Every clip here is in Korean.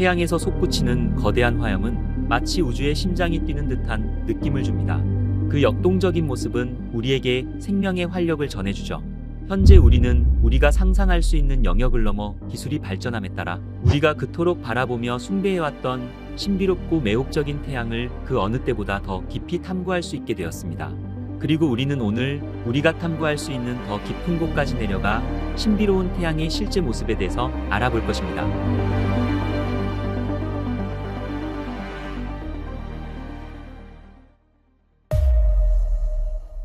태양에서 솟구치는 거대한 화염은 마치 우주의 심장이 뛰는 듯한 느낌을 줍니다. 그 역동적인 모습은 우리에게 생명의 활력을 전해주죠. 현재 우리는 우리가 상상할 수 있는 영역을 넘어 기술이 발전함에 따라 우리가 그토록 바라보며 숭배해왔던 신비롭고 매혹적인 태양을 그 어느 때보다 더 깊이 탐구할 수 있게 되었습니다. 그리고 우리는 오늘 우리가 탐구할 수 있는 더 깊은 곳까지 내려가 신비로운 태양의 실제 모습에 대해서 알아볼 것입니다.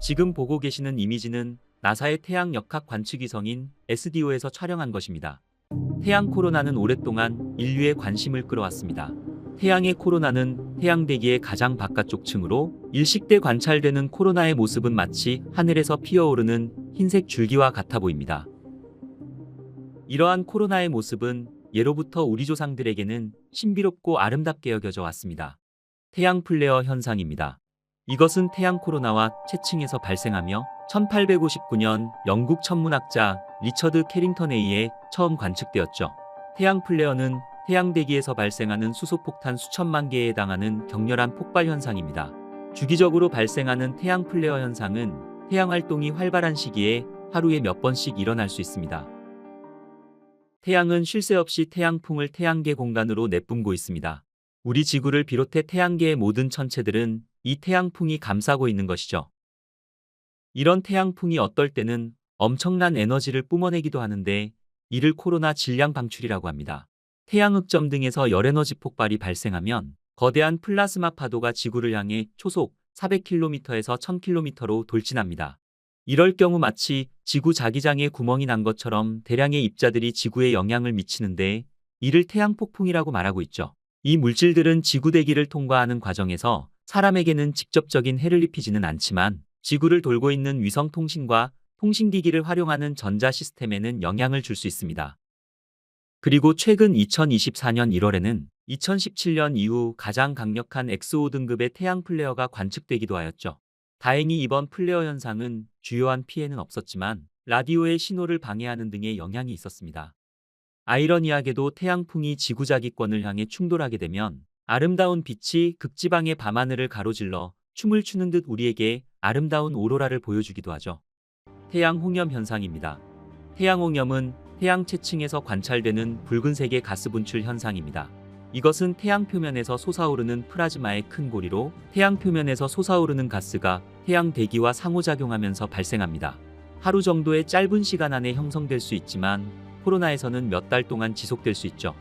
지금 보고 계시는 이미지는 나사의 태양 역학 관측 위성인 SDO에서 촬영한 것입니다. 태양 코로나는 오랫동안 인류의 관심을 끌어왔습니다. 태양의 코로나는 태양 대기의 가장 바깥쪽 층으로 일식돼 관찰되는 코로나의 모습은 마치 하늘에서 피어오르는 흰색 줄기와 같아 보입니다. 이러한 코로나의 모습은 예로부터 우리 조상들에게는 신비롭고 아름답게 여겨져 왔습니다. 태양 플레어 현상입니다. 이것은 태양 코로나와 채층에서 발생하며 1859년 영국 천문학자 리처드 캐링턴에 의해 처음 관측되었죠. 태양 플레어는 태양 대기에서 발생하는 수소폭탄 수천만 개에 해당하는 격렬한 폭발 현상입니다. 주기적으로 발생하는 태양 플레어 현상은 태양 활동이 활발한 시기에 하루에 몇 번씩 일어날 수 있습니다. 태양은 쉴 새 없이 태양풍을 태양계 공간으로 내뿜고 있습니다. 우리 지구를 비롯해 태양계의 모든 천체들은 이 태양풍이 감싸고 있는 것이죠. 이런 태양풍이 어떨 때는 엄청난 에너지를 뿜어내기도 하는데 이를 코로나 질량 방출이라고 합니다. 태양 흑점 등에서 열에너지 폭발이 발생하면 거대한 플라스마 파도가 지구를 향해 초속 400km에서 1000km로 돌진합니다. 이럴 경우 마치 지구 자기장에 구멍이 난 것처럼 대량의 입자들이 지구에 영향을 미치는데 이를 태양폭풍이라고 말하고 있죠. 이 물질들은 지구 대기를 통과하는 과정에서 사람에게는 직접적인 해를 입히지는 않지만 지구를 돌고 있는 위성 통신과 통신기기를 활용하는 전자 시스템에는 영향을 줄 수 있습니다. 그리고 최근 2024년 1월에는 2017년 이후 가장 강력한 XO 등급의 태양 플레어가 관측되기도 하였죠. 다행히 이번 플레어 현상은 주요한 피해는 없었지만 라디오의 신호를 방해하는 등의 영향이 있었습니다. 아이러니하게도 태양풍이 지구 자기권을 향해 충돌하게 되면 아름다운 빛이 극지방의 밤하늘을 가로질러 춤을 추는 듯 우리에게 아름다운 오로라를 보여주기도 하죠. 태양 홍염 현상입니다. 태양 홍염은 태양 채층에서 관찰되는 붉은색의 가스 분출 현상입니다. 이것은 태양 표면에서 솟아오르는 플라즈마의 큰 고리로 태양 표면에서 솟아오르는 가스가 태양 대기와 상호작용하면서 발생합니다. 하루 정도의 짧은 시간 안에 형성될 수 있지만 코로나에서는 몇 달 동안 지속될 수 있죠.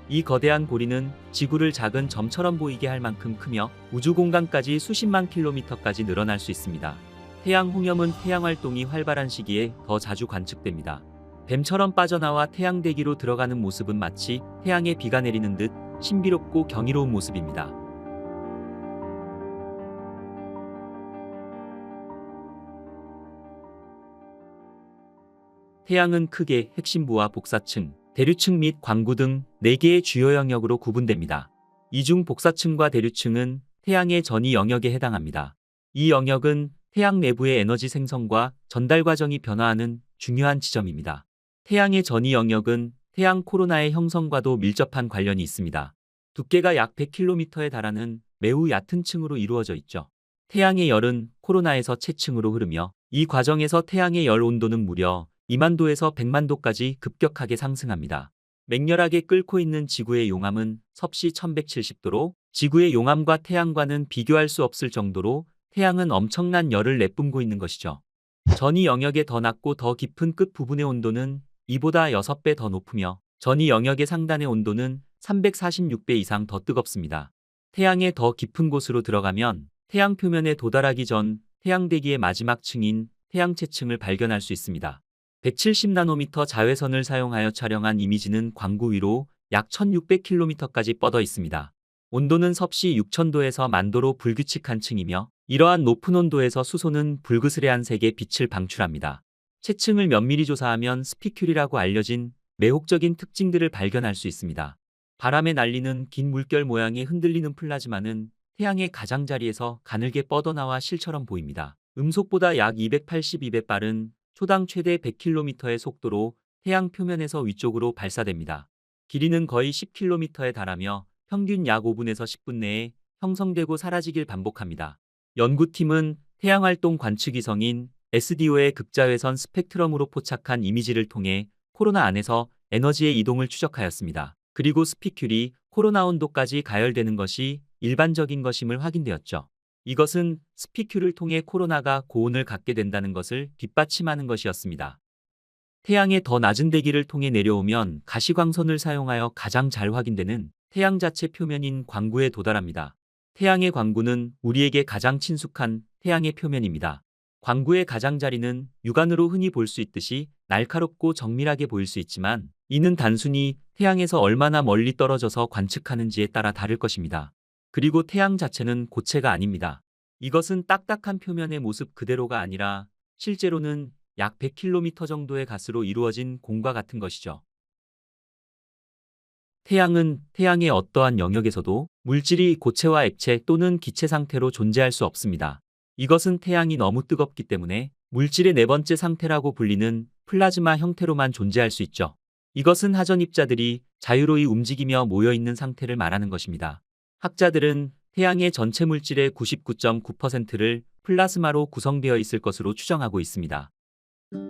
이 거대한 고리는 지구를 작은 점처럼 보이게 할 만큼 크며 우주 공간까지 수십만 킬로미터까지 늘어날 수 있습니다. 태양 홍염은 태양 활동이 활발한 시기에 더 자주 관측됩니다. 뱀처럼 빠져나와 태양 대기로 들어가는 모습은 마치 태양에 비가 내리는 듯 신비롭고 경이로운 모습입니다. 태양은 크게 핵심부와 복사층, 대류층 및 광구 등 4개의 주요 영역으로 구분됩니다. 이 중 복사층과 대류층은 태양의 전이 영역에 해당합니다. 이 영역은 태양 내부의 에너지 생성과 전달 과정이 변화하는 중요한 지점입니다. 태양의 전이 영역은 태양 코로나의 형성과도 밀접한 관련이 있습니다. 두께가 약 100km에 달하는 매우 얕은 층으로 이루어져 있죠. 태양의 열은 코로나에서 채층으로 흐르며 이 과정에서 태양의 열 온도는 무려 2만 도에서 100만 도까지 급격하게 상승합니다. 맹렬하게 끓고 있는 지구의 용암은 섭씨 1170도로 지구의 용암과 태양과는 비교할 수 없을 정도로 태양은 엄청난 열을 내뿜고 있는 것이죠. 전이 영역의 더 낮고 더 깊은 끝 부분의 온도는 이보다 6배 더 높으며 전이 영역의 상단의 온도는 346배 이상 더 뜨겁습니다. 태양의 더 깊은 곳으로 들어가면 태양 표면에 도달하기 전 태양 대기의 마지막 층인 태양채층을 발견할 수 있습니다. 170나노미터 자외선을 사용하여 촬영한 이미지는 광구 위로 약 1600km까지 뻗어 있습니다. 온도는 섭씨 6000도에서 만도로 불규칙한 층이며 이러한 높은 온도에서 수소는 불그스레한 색의 빛을 방출합니다. 채층을 면밀히 조사하면 스피큘이라고 알려진 매혹적인 특징들을 발견할 수 있습니다. 바람에 날리는 긴 물결 모양의 흔들리는 플라즈마는 태양의 가장자리에서 가늘게 뻗어나와 실처럼 보입니다. 음속보다 약 282배 빠른 초당 최대 100km의 속도로 태양 표면에서 위쪽으로 발사됩니다. 길이는 거의 10km에 달하며 평균 약 5분에서 10분 내에 형성되고 사라지길 반복합니다. 연구팀은 태양활동 관측위성인 SDO의 극자외선 스펙트럼으로 포착한 이미지를 통해 코로나 안에서 에너지의 이동을 추적하였습니다. 그리고 스피큘이 코로나 온도까지 가열되는 것이 일반적인 것임을 확인되었죠. 이것은 스피큘을 통해 코로나가 고온을 갖게 된다는 것을 뒷받침하는 것이었습니다. 태양의 더 낮은 대기를 통해 내려오면 가시광선을 사용하여 가장 잘 확인되는 태양 자체 표면인 광구에 도달합니다. 태양의 광구는 우리에게 가장 친숙한 태양의 표면입니다. 광구의 가장자리는 육안으로 흔히 볼 수 있듯이 날카롭고 정밀하게 보일 수 있지만 이는 단순히 태양에서 얼마나 멀리 떨어져서 관측하는지에 따라 다를 것입니다. 그리고 태양 자체는 고체가 아닙니다. 이것은 딱딱한 표면의 모습 그대로가 아니라 실제로는 약 100km 정도의 가스로 이루어진 공과 같은 것이죠. 태양은 태양의 어떠한 영역에서도 물질이 고체와 액체 또는 기체 상태로 존재할 수 없습니다. 이것은 태양이 너무 뜨겁기 때문에 물질의 네 번째 상태라고 불리는 플라즈마 형태로만 존재할 수 있죠. 이것은 하전입자들이 자유로이 움직이며 모여있는 상태를 말하는 것입니다. 학자들은 태양의 전체 물질의 99.9%를 플라즈마로 구성되어 있을 것으로 추정하고 있습니다.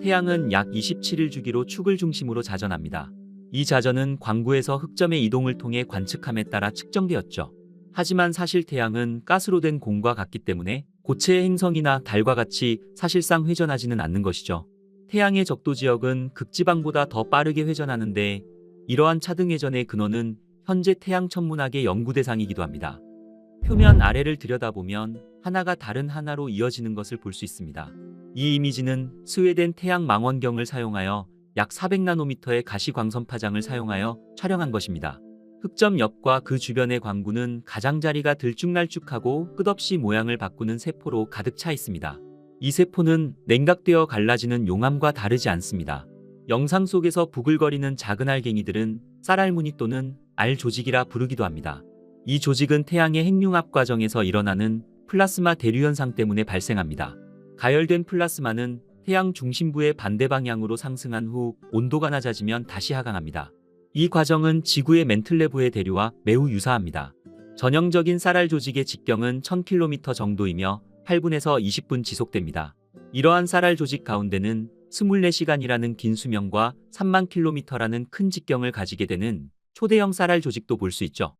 태양은 약 27일 주기로 축을 중심으로 자전합니다. 이 자전은 광구에서 흑점의 이동을 통해 관측함에 따라 측정되었죠. 하지만 사실 태양은 가스로 된 공과 같기 때문에 고체의 행성이나 달과 같이 사실상 회전하지는 않는 것이죠. 태양의 적도 지역은 극지방보다 더 빠르게 회전하는데 이러한 차등 회전의 근원은 현재 태양 천문학의 연구 대상이기도 합니다. 표면 아래를 들여다보면 하나가 다른 하나로 이어지는 것을 볼 수 있습니다. 이 이미지는 스웨덴 태양 망원경을 사용하여 약 400나노미터의 가시광선 파장을 사용하여 촬영한 것입니다. 흑점 옆과 그 주변의 광구는 가장자리가 들쭉날쭉하고 끝없이 모양을 바꾸는 세포로 가득 차 있습니다. 이 세포는 냉각되어 갈라지는 용암과 다르지 않습니다. 영상 속에서 부글거리는 작은 알갱이들은 쌀알무늬 또는 알 조직이라 부르기도 합니다. 이 조직은 태양의 핵융합 과정에서 일어나는 플라스마 대류 현상 때문에 발생합니다. 가열된 플라스마는 태양 중심부의 반대 방향으로 상승한 후 온도가 낮아지면 다시 하강합니다. 이 과정은 지구의 멘틀레브의 대류와 매우 유사합니다. 전형적인 쌀알 조직의 직경은 1000km 정도이며 8분에서 20분 지속됩니다. 이러한 쌀알 조직 가운데는 24시간이라는 긴 수명과 3만 km라는 큰 직경을 가지게 되는 초대형 쌀알 조직도 볼 수 있죠.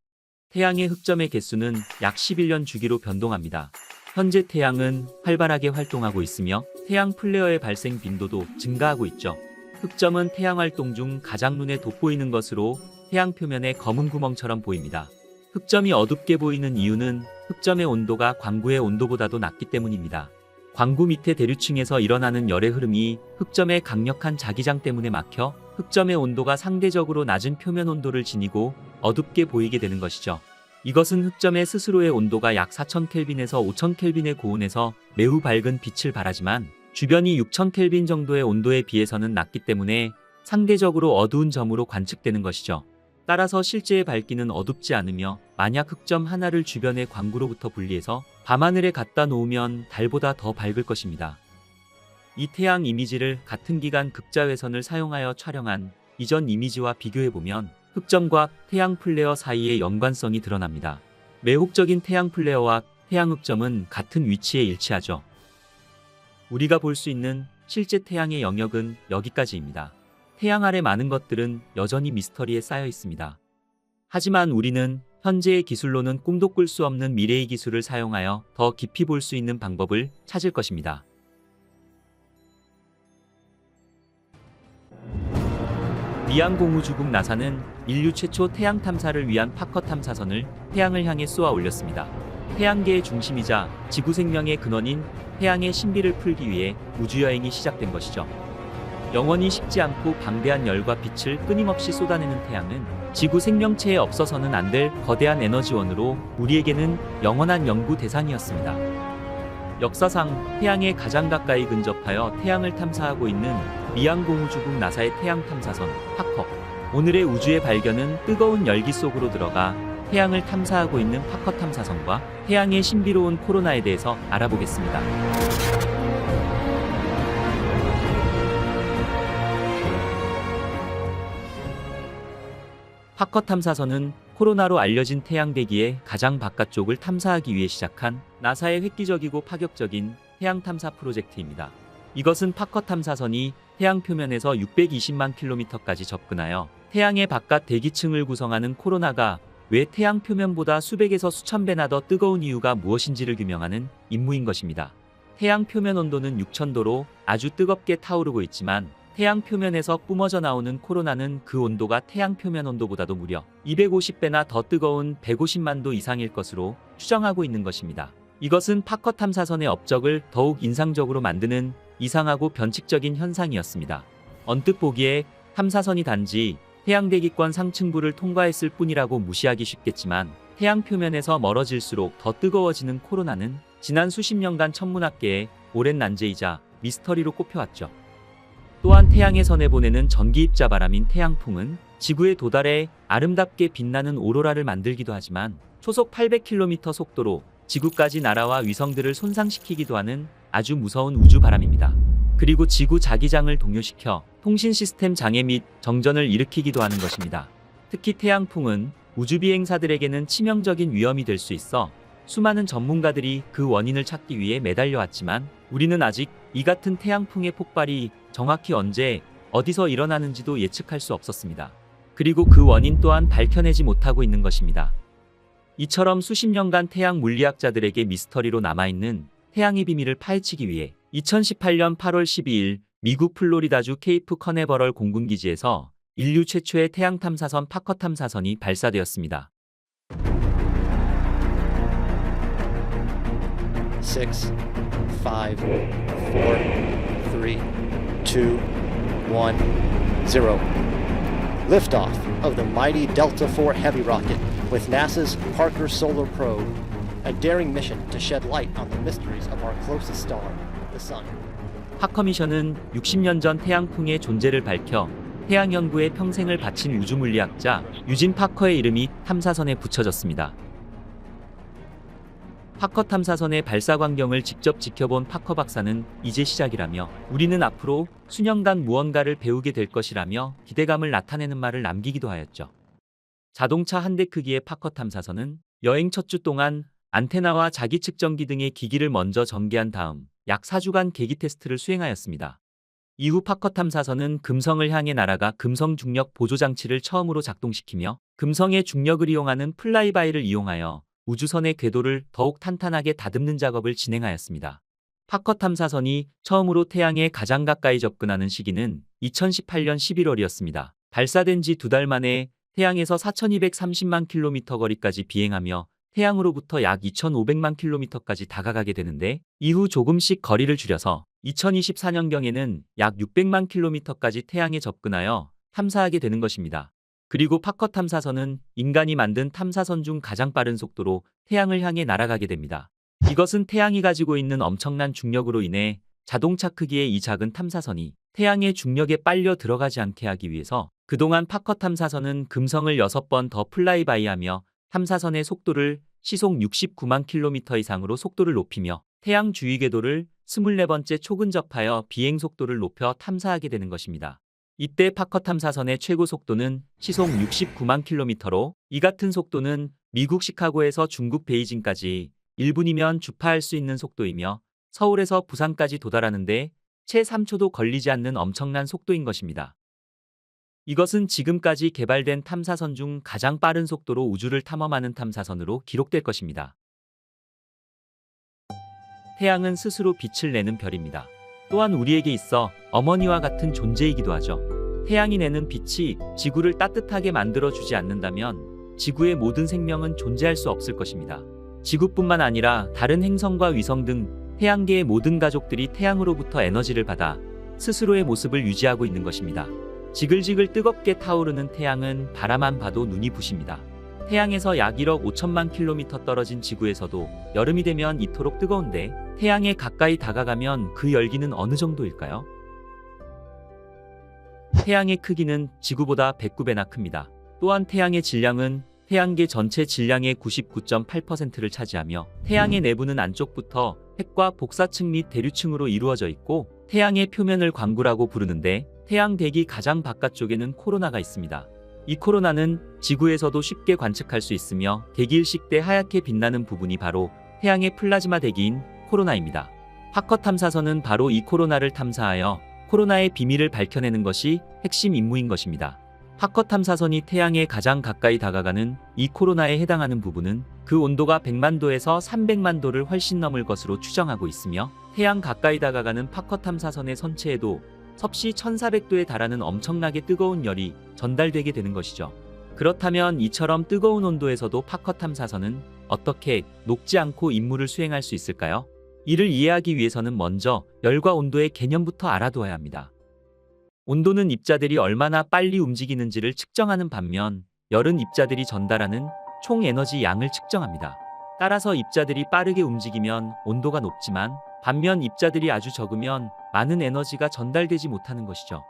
태양의 흑점의 개수는 약 11년 주기로 변동합니다. 현재 태양은 활발하게 활동하고 있으며 태양 플레어의 발생 빈도도 증가하고 있죠. 흑점은 태양 활동 중 가장 눈에 돋보이는 것으로 태양 표면의 검은 구멍처럼 보입니다. 흑점이 어둡게 보이는 이유는 흑점의 온도가 광구의 온도보다도 낮기 때문입니다. 광구 밑의 대류층에서 일어나는 열의 흐름이 흑점의 강력한 자기장 때문에 막혀 흑점의 온도가 상대적으로 낮은 표면 온도를 지니고 어둡게 보이게 되는 것이죠. 이것은 흑점의 스스로의 온도가 약 4000켈빈에서 5000켈빈의 고온에서 매우 밝은 빛을 발하지만 주변이 6000켈빈 정도의 온도에 비해서는 낮기 때문에 상대적으로 어두운 점으로 관측되는 것이죠. 따라서 실제의 밝기는 어둡지 않으며 만약 흑점 하나를 주변의 광구로부터 분리해서 밤하늘에 갖다 놓으면 달보다 더 밝을 것입니다. 이 태양 이미지를 같은 기간 극자외선을 사용하여 촬영한 이전 이미지와 비교해보면 흑점과 태양 플레어 사이의 연관성이 드러납니다. 매혹적인 태양 플레어와 태양 흑점은 같은 위치에 일치하죠. 우리가 볼 수 있는 실제 태양의 영역은 여기까지입니다. 태양 아래 많은 것들은 여전히 미스터리에 쌓여 있습니다. 하지만 우리는 현재의 기술로는 꿈도 꿀 수 없는 미래의 기술을 사용하여 더 깊이 볼 수 있는 방법을 찾을 것입니다. 미양 공우주국 나사는 인류 최초 태양 탐사를 위한 파커 탐사선을 태양을 향해 쏘아 올렸습니다. 태양계의 중심이자 지구 생명의 근원인 태양의 신비를 풀기 위해 우주여행이 시작된 것이죠. 영원히 식지 않고 방대한 열과 빛을 끊임없이 쏟아내는 태양은 지구 생명체에 없어서는 안 될 거대한 에너지원으로 우리에게는 영원한 연구 대상이었습니다. 역사상 태양에 가장 가까이 근접하여 태양을 탐사하고 있는 미양 공우주국 나사의 태양 탐사선 파커. 오늘의 우주의 발견은 뜨거운 열기 속으로 들어가 태양을 탐사하고 있는 파커 탐사선과 태양의 신비로운 코로나에 대해서 알아보겠습니다. 파커 탐사선은 코로나로 알려진 태양 대기의 가장 바깥쪽을 탐사하기 위해 시작한 나사의 획기적이고 파격적인 태양 탐사 프로젝트입니다. 이것은 파커 탐사선이 태양 표면에서 620만 킬로미터까지 접근하여 태양의 바깥 대기층을 구성하는 코로나가 왜 태양 표면보다 수백에서 수천 배나 더 뜨거운 이유가 무엇인지를 규명하는 임무인 것입니다. 태양 표면 온도는 6000도로 아주 뜨겁게 타오르고 있지만 태양 표면에서 뿜어져 나오는 코로나는 그 온도가 태양 표면 온도보다도 무려 250배나 더 뜨거운 150만 도 이상일 것으로 추정하고 있는 것입니다. 이것은 파커 탐사선의 업적을 더욱 인상적으로 만드는 이상하고 변칙적인 현상이었습니다. 언뜻 보기에 탐사선이 단지 태양 대기권 상층부를 통과했을 뿐이라고 무시하기 쉽겠지만 태양 표면에서 멀어질수록 더 뜨거워지는 코로나는 지난 수십 년간 천문학계의 오랜 난제이자 미스터리로 꼽혀왔죠. 또한 태양에서 내보내는 전기입자 바람인 태양풍은 지구에 도달해 아름답게 빛나는 오로라를 만들기도 하지만 초속 800km 속도로 지구까지 날아와 위성들을 손상시키기도 하는 아주 무서운 우주 바람입니다. 그리고 지구 자기장을 동요시켜 통신 시스템 장애 및 정전을 일으키기도 하는 것입니다. 특히 태양풍은 우주 비행사들에게는 치명적인 위험이 될 수 있어 수많은 전문가들이 그 원인을 찾기 위해 매달려 왔지만 우리는 아직 이 같은 태양풍의 폭발이 정확히 언제 어디서 일어나는지도 예측할 수 없었습니다. 그리고 그 원인 또한 밝혀내지 못하고 있는 것입니다. 이처럼 수십 년간 태양 물리학자들에게 미스터리로 남아있는 태양의 비밀을 파헤치기 위해 2018년 8월 12일 미국 플로리다주 케이프 커네버럴 공군기지에서 인류 최초의 태양 탐사선 파커 탐사선이 발사되었습니다. 6, 5, 4, 3, 2, 1, 0. Liftoff of the mighty Delta IV Heavy rocket with NASA's Parker Solar Probe, a daring mission to shed light on the mysteries of our closest star, the Sun. 파커 미션은 60년 전 태양풍의 존재를 밝혀 태양 연구에 평생을 바친 우주물리학자 유진 파커의 이름이 탐사선에 붙여졌습니다. 파커 탐사선의 발사 광경을 직접 지켜본 파커 박사는 이제 시작이라며 우리는 앞으로 수년간 무언가를 배우게 될 것이라며 기대감을 나타내는 말을 남기기도 하였죠. 자동차 한 대 크기의 파커 탐사선은 여행 첫 주 동안 안테나와 자기 측정기 등의 기기를 먼저 전개한 다음 약 4주간 계기 테스트를 수행하였습니다. 이후 파커 탐사선은 금성을 향해 날아가 금성 중력 보조 장치를 처음으로 작동시키며 금성의 중력을 이용하는 플라이바이를 이용하여 우주선의 궤도를 더욱 탄탄하게 다듬는 작업을 진행하였습니다. 파커 탐사선이 처음으로 태양에 가장 가까이 접근하는 시기는 2018년 11월이었습니다. 발사된 지 2달 만에 태양에서 4230만 킬로미터 거리까지 비행하며 태양으로부터 약 2500만 킬로미터까지 다가가게 되는데 이후 조금씩 거리를 줄여서 2024년경에는 약 600만 킬로미터까지 태양에 접근하여 탐사하게 되는 것입니다. 그리고 파커 탐사선은 인간이 만든 탐사선 중 가장 빠른 속도로 태양을 향해 날아가게 됩니다. 이것은 태양이 가지고 있는 엄청난 중력으로 인해 자동차 크기의 이 작은 탐사선이 태양의 중력에 빨려 들어가지 않게 하기 위해서 그동안 파커 탐사선은 금성을 6번 더 플라이바이하며 탐사선의 속도를 시속 69만 킬로미터 이상으로 속도를 높이며 태양 주위 궤도를 24번째 초근접하여 비행 속도를 높여 탐사하게 되는 것입니다. 이때 파커 탐사선의 최고 속도는 시속 69만 킬로미터로 이 같은 속도는 미국 시카고에서 중국 베이징까지 1분이면 주파할 수 있는 속도이며 서울에서 부산까지 도달하는데 채 3초도 걸리지 않는 엄청난 속도인 것입니다. 이것은 지금까지 개발된 탐사선 중 가장 빠른 속도로 우주를 탐험하는 탐사선으로 기록될 것입니다. 태양은 스스로 빛을 내는 별입니다. 또한 우리에게 있어 어머니와 같은 존재이기도 하죠. 태양이 내는 빛이 지구를 따뜻하게 만들어주지 않는다면 지구의 모든 생명은 존재할 수 없을 것입니다. 지구뿐만 아니라 다른 행성과 위성 등 태양계의 모든 가족들이 태양으로부터 에너지를 받아 스스로의 모습을 유지하고 있는 것입니다. 지글지글 뜨겁게 타오르는 태양은 바라만 봐도 눈이 부십니다. 태양에서 약 1억 5천만 킬로미터 떨어진 지구에서도 여름이 되면 이토록 뜨거운데 태양에 가까이 다가가면 그 열기는 어느 정도일까요? 태양의 크기는 지구보다 109배나 큽니다. 또한 태양의 질량은 태양계 전체 질량의 99.8%를 차지하며 태양의 내부는 안쪽부터 핵과 복사층 및 대류층으로 이루어져 있고 태양의 표면을 광구라고 부르는데 태양 대기 가장 바깥쪽에는 코로나가 있습니다. 이 코로나는 지구에서도 쉽게 관측할 수 있으며 개기일식 때 하얗게 빛나는 부분이 바로 태양의 플라즈마 대기인 코로나입니다. 파커 탐사선은 바로 이 코로나를 탐사하여 코로나의 비밀을 밝혀내는 것이 핵심 임무인 것입니다. 파커 탐사선이 태양에 가장 가까이 다가가는 이 코로나에 해당하는 부분은 그 온도가 100만 도에서 300만 도를 훨씬 넘을 것으로 추정하고 있으며, 태양 가까이 다가가는 파커 탐사선의 선체에도 섭씨 1400도에 달하는 엄청나게 뜨거운 열이 전달되게 되는 것이죠. 그렇다면 이처럼 뜨거운 온도에서도 파커 탐사선은 어떻게 녹지 않고 임무를 수행할 수 있을까요? 이를 이해하기 위해서는 먼저 열과 온도의 개념부터 알아두어야 합니다. 온도는 입자들이 얼마나 빨리 움직이는지를 측정하는 반면, 열은 입자들이 전달하는 총 에너지 양을 측정합니다. 따라서 입자들이 빠르게 움직이면 온도가 높지만, 반면 입자들이 아주 적으면 많은 에너지가 전달되지 못하는 것이죠.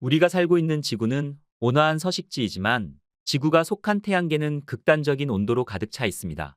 우리가 살고 있는 지구는 온화한 서식지이지만 지구가 속한 태양계는 극단적인 온도로 가득 차 있습니다.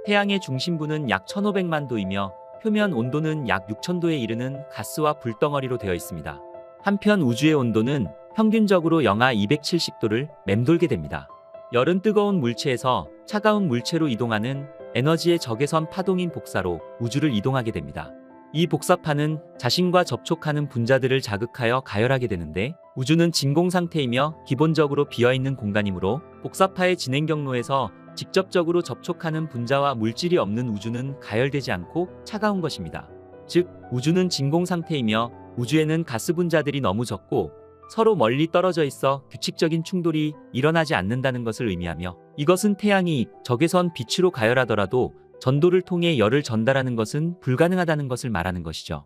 태양의 중심부는 약 1500만 도이며 표면 온도는 약 6000도에 이르는 가스와 불덩어리로 되어 있습니다. 한편 우주의 온도는 평균적으로 영하 270도를 맴돌게 됩니다. 열은 뜨거운 물체에서 차가운 물체로 이동하는 에너지의 적외선 파동인 복사로 우주를 이동하게 됩니다. 이 복사파는 자신과 접촉하는 분자들을 자극하여 가열하게 되는데, 우주는 진공 상태이며 기본적으로 비어있는 공간이므로 복사파의 진행 경로에서 직접적으로 접촉하는 분자와 물질이 없는 우주는 가열되지 않고 차가운 것입니다. 즉, 우주는 진공 상태이며 우주에는 가스 분자들이 너무 적고 서로 멀리 떨어져 있어 규칙적인 충돌이 일어나지 않는다는 것을 의미하며, 이것은 태양이 적외선 빛으로 가열하더라도 전도를 통해 열을 전달하는 것은 불가능하다는 것을 말하는 것이죠.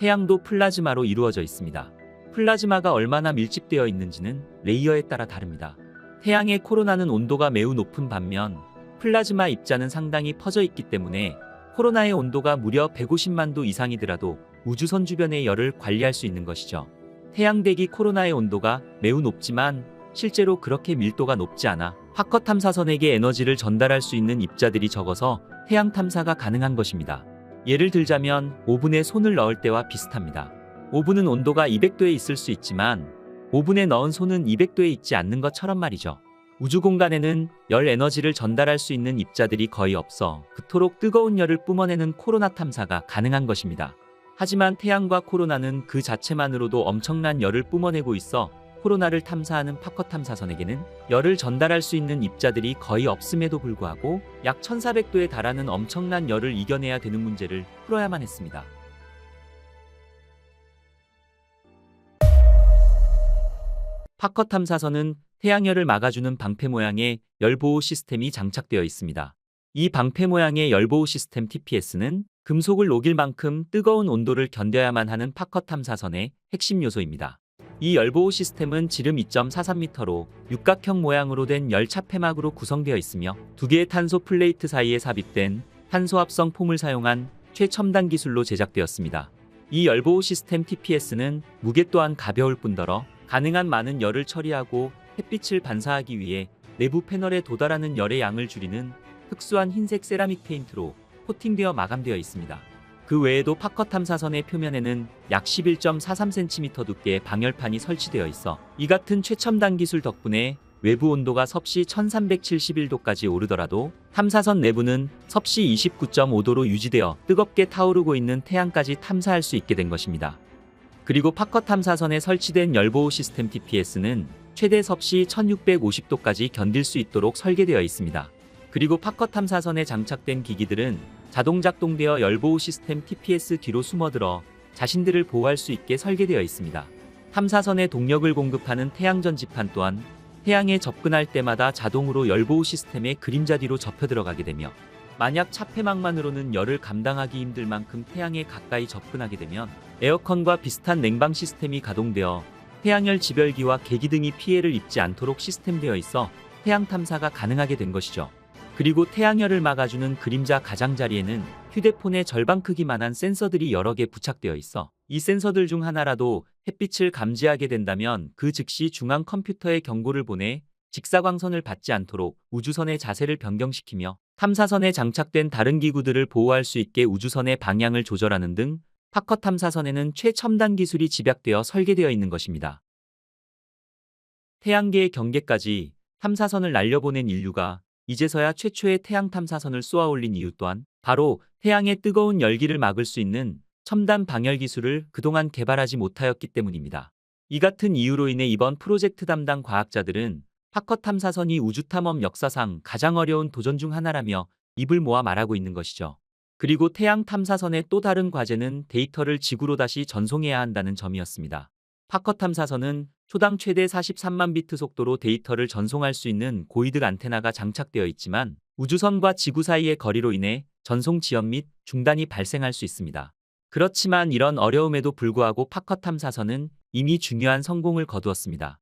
태양도 플라즈마로 이루어져 있습니다. 플라즈마가 얼마나 밀집되어 있는지는 레이어에 따라 다릅니다. 태양의 코로나는 온도가 매우 높은 반면 플라즈마 입자는 상당히 퍼져 있기 때문에 코로나의 온도가 무려 150만 도 이상이더라도 우주선 주변의 열을 관리할 수 있는 것이죠. 태양대기 코로나의 온도가 매우 높지만 실제로 그렇게 밀도가 높지 않아 파커 탐사선에게 에너지를 전달할 수 있는 입자들이 적어서 태양 탐사가 가능한 것입니다. 예를 들자면 오븐에 손을 넣을 때와 비슷합니다. 오븐은 온도가 200도에 있을 수 있지만 오븐에 넣은 손은 200도에 있지 않는 것처럼 말이죠. 우주 공간에는 열 에너지를 전달할 수 있는 입자들이 거의 없어 그토록 뜨거운 열을 뿜어내는 코로나 탐사가 가능한 것입니다. 하지만 태양과 코로나는 그 자체만으로도 엄청난 열을 뿜어내고 있어 코로나를 탐사하는 파커 탐사선에게는 열을 전달할 수 있는 입자들이 거의 없음에도 불구하고 약 1400도에 달하는 엄청난 열을 이겨내야 되는 문제를 풀어야만 했습니다. 파커 탐사선은 태양열을 막아주는 방패 모양의 열보호 시스템이 장착되어 있습니다. 이 방패 모양의 열보호 시스템 TPS는 금속을 녹일 만큼 뜨거운 온도를 견뎌야만 하는 파커 탐사선의 핵심 요소입니다. 이 열보호 시스템은 지름 2.43m로 육각형 모양으로 된 열 차폐막으로 구성되어 있으며 두 개의 탄소 플레이트 사이에 삽입된 탄소 합성 폼을 사용한 최첨단 기술로 제작되었습니다. 이 열보호 시스템 TPS는 무게 또한 가벼울 뿐더러 가능한 많은 열을 처리하고 햇빛을 반사하기 위해 내부 패널에 도달하는 열의 양을 줄이는 특수한 흰색 세라믹 페인트로 코팅되어 마감되어 있습니다. 그 외에도 파커 탐사선의 표면에는 약 11.43cm 두께의 방열판이 설치되어 있어 이 같은 최첨단 기술 덕분에 외부 온도가 섭씨 1371도까지 오르더라도 탐사선 내부는 섭씨 29.5도로 유지되어 뜨겁게 타오르고 있는 태양까지 탐사할 수 있게 된 것입니다. 그리고 파커 탐사선에 설치된 열보호 시스템 TPS는 최대 섭씨 1650도까지 견딜 수 있도록 설계되어 있습니다. 그리고 파커 탐사선에 장착된 기기들은 자동 작동되어 열보호 시스템 TPS 뒤로 숨어들어 자신들을 보호할 수 있게 설계되어 있습니다. 탐사선에 동력을 공급하는 태양 전지판 또한 태양에 접근할 때마다 자동으로 열보호 시스템의 그림자 뒤로 접혀 들어가게 되며, 만약 차폐막만으로는 열을 감당하기 힘들 만큼 태양에 가까이 접근하게 되면 에어컨과 비슷한 냉방 시스템이 가동되어 태양열 지별기와 계기 등이 피해를 입지 않도록 시스템되어 있어 태양 탐사가 가능하게 된 것이죠. 그리고 태양열을 막아주는 그림자 가장자리에는 휴대폰의 절반 크기만한 센서들이 여러 개 부착되어 있어 이 센서들 중 하나라도 햇빛을 감지하게 된다면 그 즉시 중앙 컴퓨터에 경고를 보내 직사광선을 받지 않도록 우주선의 자세를 변경시키며 탐사선에 장착된 다른 기구들을 보호할 수 있게 우주선의 방향을 조절하는 등 파커 탐사선에는 최첨단 기술이 집약되어 설계되어 있는 것입니다. 태양계의 경계까지 탐사선을 날려보낸 인류가 이제서야 최초의 태양 탐사선을 쏘아올린 이유 또한 바로 태양의 뜨거운 열기를 막을 수 있는 첨단 방열 기술을 그동안 개발하지 못하였기 때문입니다. 이 같은 이유로 인해 이번 프로젝트 담당 과학자들은 파커 탐사선이 우주탐험 역사상 가장 어려운 도전 중 하나라며 입을 모아 말하고 있는 것이죠. 그리고 태양 탐사선의 또 다른 과제는 데이터를 지구로 다시 전송해야 한다는 점이었습니다. 파커 탐사선은 초당 최대 43만 비트 속도로 데이터를 전송할 수 있는 고이득 안테나가 장착되어 있지만 우주선과 지구 사이의 거리로 인해 전송 지연 및 중단이 발생할 수 있습니다. 그렇지만 이런 어려움에도 불구하고 파커 탐사선은 이미 중요한 성공을 거두었습니다.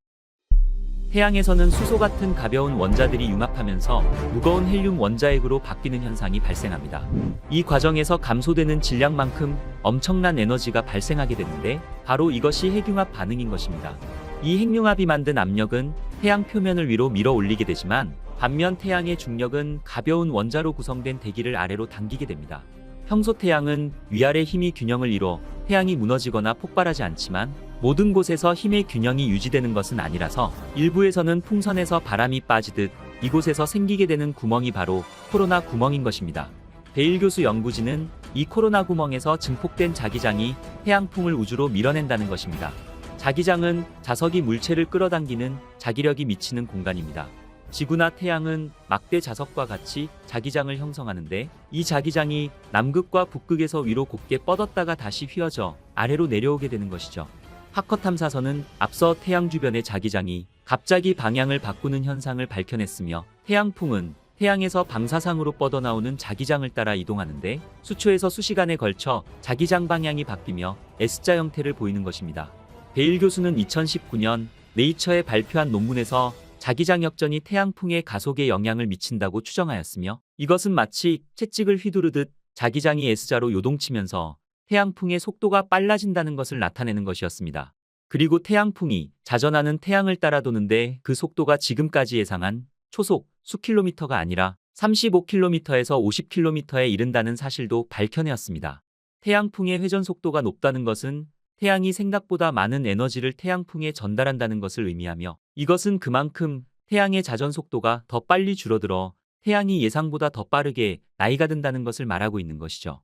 태양에서는 수소 같은 가벼운 원자들이 융합하면서 무거운 헬륨 원자핵으로 바뀌는 현상이 발생합니다. 이 과정에서 감소되는 질량만큼 엄청난 에너지가 발생하게 되는데 바로 이것이 핵융합 반응인 것입니다. 이 핵융합이 만든 압력은 태양 표면을 위로 밀어 올리게 되지만 반면 태양의 중력은 가벼운 원자로 구성된 대기를 아래로 당기게 됩니다. 평소 태양은 위아래 힘이 균형을 이뤄 태양이 무너지거나 폭발하지 않지만 모든 곳에서 힘의 균형이 유지되는 것은 아니라서 일부에서는 풍선에서 바람이 빠지듯 이곳에서 생기게 되는 구멍이 바로 코로나 구멍인 것입니다. 베일 교수 연구진은 이 코로나 구멍에서 증폭된 자기장이 태양풍을 우주로 밀어낸다는 것입니다. 자기장은 자석이 물체를 끌어당기는 자기력이 미치는 공간입니다. 지구나 태양은 막대 자석과 같이 자기장을 형성하는데 이 자기장이 남극과 북극에서 위로 곧게 뻗었다가 다시 휘어져 아래로 내려오게 되는 것이죠. 파커 탐사선은 앞서 태양 주변의 자기장이 갑자기 방향을 바꾸는 현상을 밝혀냈으며 태양풍은 태양에서 방사상으로 뻗어나오는 자기장을 따라 이동하는데 수초에서 수시간에 걸쳐 자기장 방향이 바뀌며 S자 형태를 보이는 것입니다. 베일 교수는 2019년 네이처에 발표한 논문에서 자기장 역전이 태양풍의 가속에 영향을 미친다고 추정하였으며 이것은 마치 채찍을 휘두르듯 자기장이 S자로 요동치면서 태양풍의 속도가 빨라진다는 것을 나타내는 것이었습니다. 그리고 태양풍이 자전하는 태양을 따라 도는데 그 속도가 지금까지 예상한 초속 수킬로미터가 아니라 35km에서 50km에 이른다는 사실도 밝혀내었습니다. 태양풍의 회전 속도가 높다는 것은 태양이 생각보다 많은 에너지를 태양풍에 전달한다는 것을 의미하며 이것은 그만큼 태양의 자전 속도가 더 빨리 줄어들어 태양이 예상보다 더 빠르게 나이가 든다는 것을 말하고 있는 것이죠.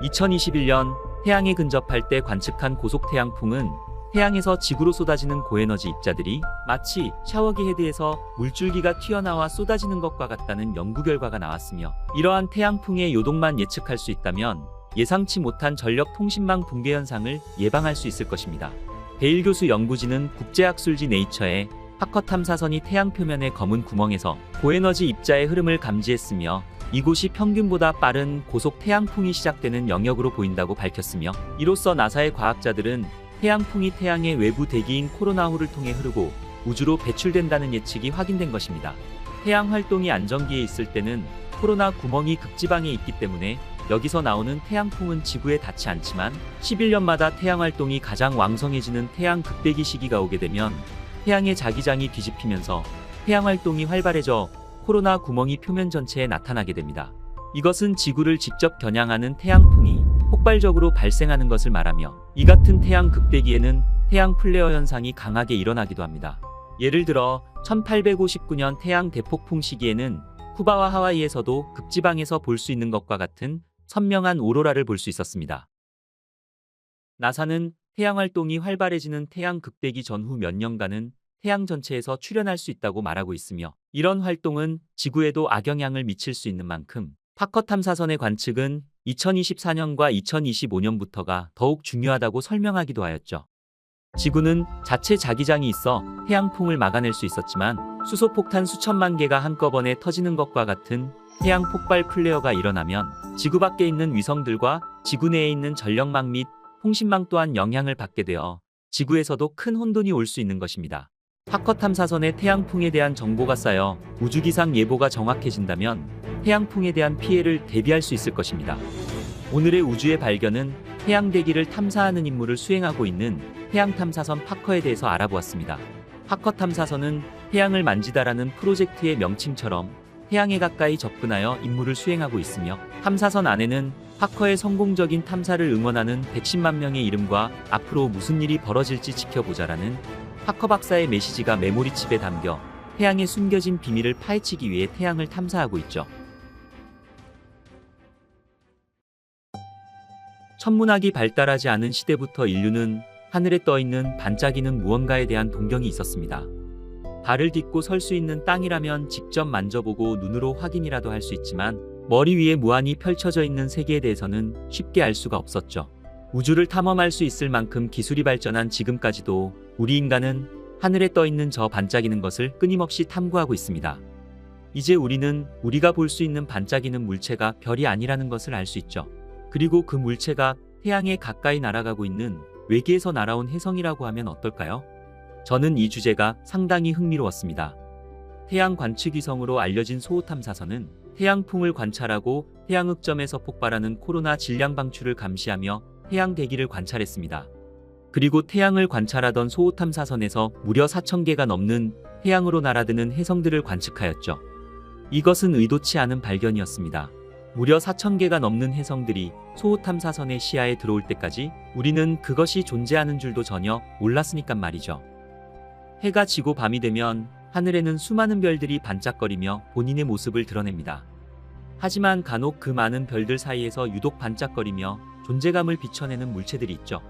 2021년 태양에 근접할 때 관측한 고속 태양풍은 태양에서 지구로 쏟아지는 고에너지 입자들이 마치 샤워기 헤드에서 물줄기가 튀어나와 쏟아지는 것과 같다는 연구 결과가 나왔으며 이러한 태양풍의 요동만 예측할 수 있다면 예상치 못한 전력 통신망 붕괴 현상을 예방할 수 있을 것입니다. 베일 교수 연구진은 국제학술지 네이처에 파커 탐사선이 태양 표면의 검은 구멍에서 고에너지 입자의 흐름을 감지했으며 이곳이 평균보다 빠른 고속 태양풍이 시작되는 영역으로 보인다고 밝혔으며 이로써 나사의 과학자들은 태양풍이 태양의 외부 대기인 코로나호를 통해 흐르고 우주로 배출된다는 예측이 확인된 것입니다. 태양 활동이 안정기에 있을 때는 코로나 구멍이 극지방에 있기 때문에 여기서 나오는 태양풍은 지구에 닿지 않지만 11년마다 태양 활동이 가장 왕성해지는 태양 극대기 시기가 오게 되면 태양의 자기장이 뒤집히면서 태양 활동이 활발해져 코로나 구멍이 표면 전체에 나타나게 됩니다. 이것은 지구를 직접 겨냥하는 태양풍이 폭발적으로 발생하는 것을 말하며 이 같은 태양 극대기에는 태양 플레어 현상이 강하게 일어나기도 합니다. 예를 들어 1859년 태양 대폭풍 시기에는 쿠바와 하와이에서도 극지방에서 볼 수 있는 것과 같은 선명한 오로라를 볼 수 있었습니다. 나사는 태양 활동이 활발해지는 태양 극대기 전후 몇 년간은 태양 전체에서 출현할 수 있다고 말하고 있으며 이런 활동은 지구에도 악영향을 미칠 수 있는 만큼 파커 탐사선의 관측은 2024년과 2025년부터가 더욱 중요하다고 설명하기도 하였죠. 지구는 자체 자기장이 있어 태양풍을 막아낼 수 있었지만 수소폭탄 수천만 개가 한꺼번에 터지는 것과 같은 태양 폭발 플레어가 일어나면 지구 밖에 있는 위성들과 지구 내에 있는 전력망 및 통신망 또한 영향을 받게 되어 지구에서도 큰 혼돈이 올 수 있는 것입니다. 파커 탐사선에 태양풍에 대한 정보가 쌓여 우주기상 예보가 정확해진다면 태양풍에 대한 피해를 대비할 수 있을 것입니다. 오늘의 우주의 발견은 태양 대기를 탐사하는 임무를 수행하고 있는 태양 탐사선 파커에 대해서 알아보았습니다. 파커 탐사선은 태양을 만지다라는 프로젝트의 명칭처럼 태양에 가까이 접근하여 임무를 수행하고 있으며 탐사선 안에는 파커의 성공적인 탐사를 응원하는 110만 명의 이름과 앞으로 무슨 일이 벌어질지 지켜보자라는 하커 박사의 메시지가 메모리 칩에 담겨 태양의 숨겨진 비밀을 파헤치기 위해 태양을 탐사하고 있죠. 천문학이 발달하지 않은 시대부터 인류는 하늘에 떠있는 반짝이는 무언가에 대한 동경이 있었습니다. 발을 딛고 설 수 있는 땅이라면 직접 만져보고 눈으로 확인이라도 할 수 있지만 머리 위에 무한히 펼쳐져 있는 세계에 대해서는 쉽게 알 수가 없었죠. 우주를 탐험할 수 있을 만큼 기술이 발전한 지금까지도 우리 인간은 하늘에 떠있는 저 반짝이는 것을 끊임없이 탐구하고 있습니다. 이제 우리는 우리가 볼 수 있는 반짝이는 물체가 별이 아니라는 것을 알 수 있죠. 그리고 그 물체가 태양에 가까이 날아가고 있는 외계에서 날아온 혜성이라고 하면 어떨까요? 저는 이 주제가 상당히 흥미로웠습니다. 태양 관측위성으로 알려진 소호탐사선은 태양풍을 관찰하고 태양흑점에서 폭발하는 코로나 질량 방출을 감시하며 태양 대기를 관찰했습니다. 그리고 태양을 관찰하던 소호탐사선에서 무려 4,000개가 넘는 태양으로 날아드는 혜성들을 관측하였죠. 이것은 의도치 않은 발견이었습니다. 무려 4,000개가 넘는 혜성들이 소호탐사선의 시야에 들어올 때까지 우리는 그것이 존재하는 줄도 전혀 몰랐으니깐 말이죠. 해가 지고 밤이 되면 하늘에는 수많은 별들이 반짝거리며 본인의 모습을 드러냅니다. 하지만 간혹 그 많은 별들 사이에서 유독 반짝거리며 존재감을 비춰내는 물체들이 있죠.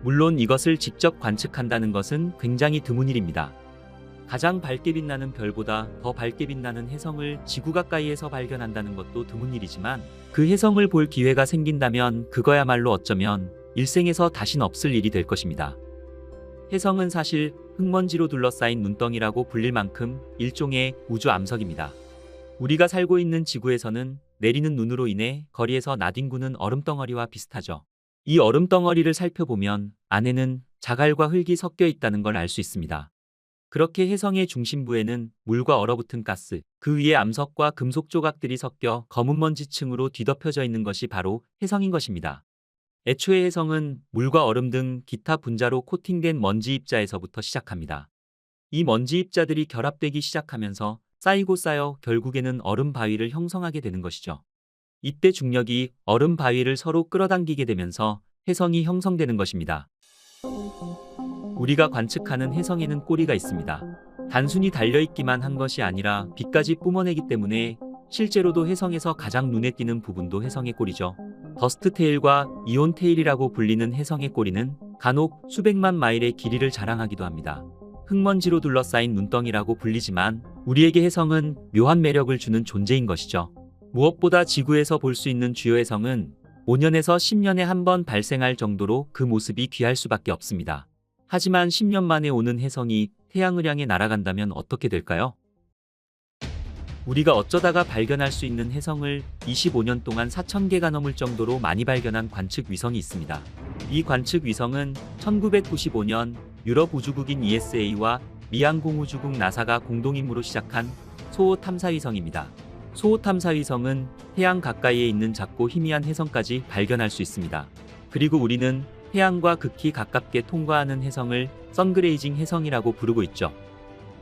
물론 이것을 직접 관측한다는 것은 굉장히 드문 일입니다. 가장 밝게 빛나는 별보다 더 밝게 빛나는 혜성을 지구 가까이에서 발견한다는 것도 드문 일이지만 그 혜성을 볼 기회가 생긴다면 그거야말로 어쩌면 일생에서 다신 없을 일이 될 것입니다. 혜성은 사실 흙먼지로 둘러싸인 눈덩이라고 불릴 만큼 일종의 우주 암석입니다. 우리가 살고 있는 지구에서는 내리는 눈으로 인해 거리에서 나뒹구는 얼음덩어리와 비슷하죠. 이 얼음덩어리를 살펴보면 안에는 자갈과 흙이 섞여 있다는 걸 알 수 있습니다. 그렇게 혜성의 중심부에는 물과 얼어붙은 가스, 그 위에 암석과 금속 조각들이 섞여 검은 먼지층으로 뒤덮여져 있는 것이 바로 혜성인 것입니다. 애초에 혜성은 물과 얼음 등 기타 분자로 코팅된 먼지 입자에서부터 시작합니다. 이 먼지 입자들이 결합되기 시작하면서 쌓이고 쌓여 결국에는 얼음 바위를 형성하게 되는 것이죠. 이때 중력이 얼음 바위를 서로 끌어당기게 되면서 혜성이 형성되는 것입니다. 우리가 관측하는 혜성에는 꼬리가 있습니다. 단순히 달려있기만 한 것이 아니라 빛까지 뿜어내기 때문에 실제로도 혜성에서 가장 눈에 띄는 부분도 혜성의 꼬리죠. 더스트 테일과 이온 테일이라고 불리는 혜성의 꼬리는 간혹 수백만 마일의 길이를 자랑하기도 합니다. 흙먼지로 둘러싸인 눈덩이라고 불리지만 우리에게 혜성은 묘한 매력을 주는 존재인 것이죠. 무엇보다 지구에서 볼 수 있는 주요 혜성은 5년에서 10년에 한 번 발생할 정도로 그 모습이 귀할 수밖에 없습니다. 하지만 10년 만에 오는 혜성이 태양을 향해 날아간다면 어떻게 될까요? 우리가 어쩌다가 발견할 수 있는 혜성을 25년 동안 4,000개가 넘을 정도로 많이 발견한 관측 위성이 있습니다. 이 관측 위성은 1995년 유럽 우주국인 ESA와 미 항공우주국 나사가 공동임무로 시작한 소호 탐사위성입니다. 소호 탐사위성은 태양 가까이에 있는 작고 희미한 혜성까지 발견할 수 있습니다. 그리고 우리는 태양과 극히 가깝게 통과하는 혜성을 선그레이징 혜성이라고 부르고 있죠.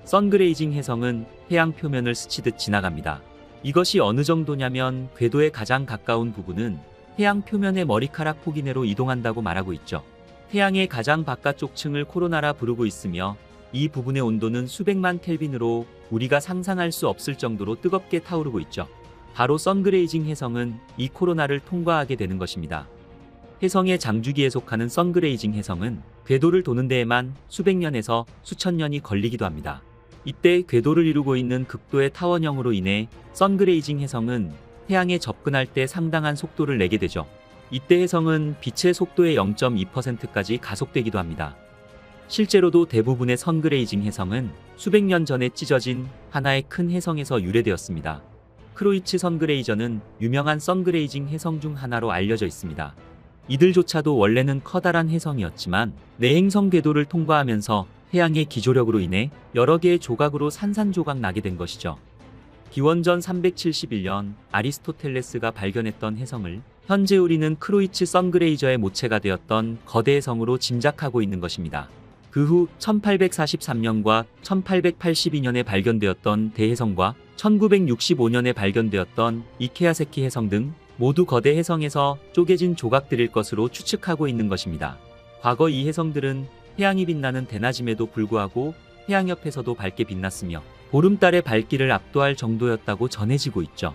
선그레이징 혜성은 태양 표면을 스치듯 지나갑니다. 이것이 어느 정도냐면 궤도에 가장 가까운 부분은 태양 표면의 머리카락 폭 이내로 이동한다고 말하고 있죠. 태양의 가장 바깥쪽 층을 코로나라 부르고 있으며 이 부분의 온도는 수백만 켈빈으로 우리가 상상할 수 없을 정도로 뜨겁게 타오르고 있죠. 바로 선그레이징 혜성은 이 코로나를 통과하게 되는 것입니다. 혜성의 장주기에 속하는 선그레이징 혜성은 궤도를 도는 데에만 수백 년에서 수천 년이 걸리기도 합니다. 이때 궤도를 이루고 있는 극도의 타원형으로 인해 선그레이징 혜성은 태양에 접근할 때 상당한 속도를 내게 되죠. 이때 혜성은 빛의 속도의 0.2%까지 가속되기도 합니다. 실제로도 대부분의 선그레이징 혜성은 수백 년 전에 찢어진 하나의 큰 혜성에서 유래되었습니다. 크로이츠 선그레이저는 유명한 선그레이징 혜성 중 하나로 알려져 있습니다. 이들조차도 원래는 커다란 혜성이었지만 내행성 궤도를 통과하면서 태양의 기조력으로 인해 여러 개의 조각으로 산산조각 나게 된 것이죠. 기원전 371년 아리스토텔레스가 발견했던 혜성을 현재 우리는 크로이츠 선그레이저의 모체가 되었던 거대 혜성으로 짐작하고 있는 것입니다. 그 후 1843년과 1882년에 발견되었던 대혜성과 1965년에 발견되었던 이케아세키 혜성 등 모두 거대 혜성에서 쪼개진 조각들일 것으로 추측하고 있는 것입니다. 과거 이 혜성들은 태양이 빛나는 대낮임에도 불구하고 태양 옆에서도 밝게 빛났으며 보름달의 밝기를 압도할 정도였다고 전해지고 있죠.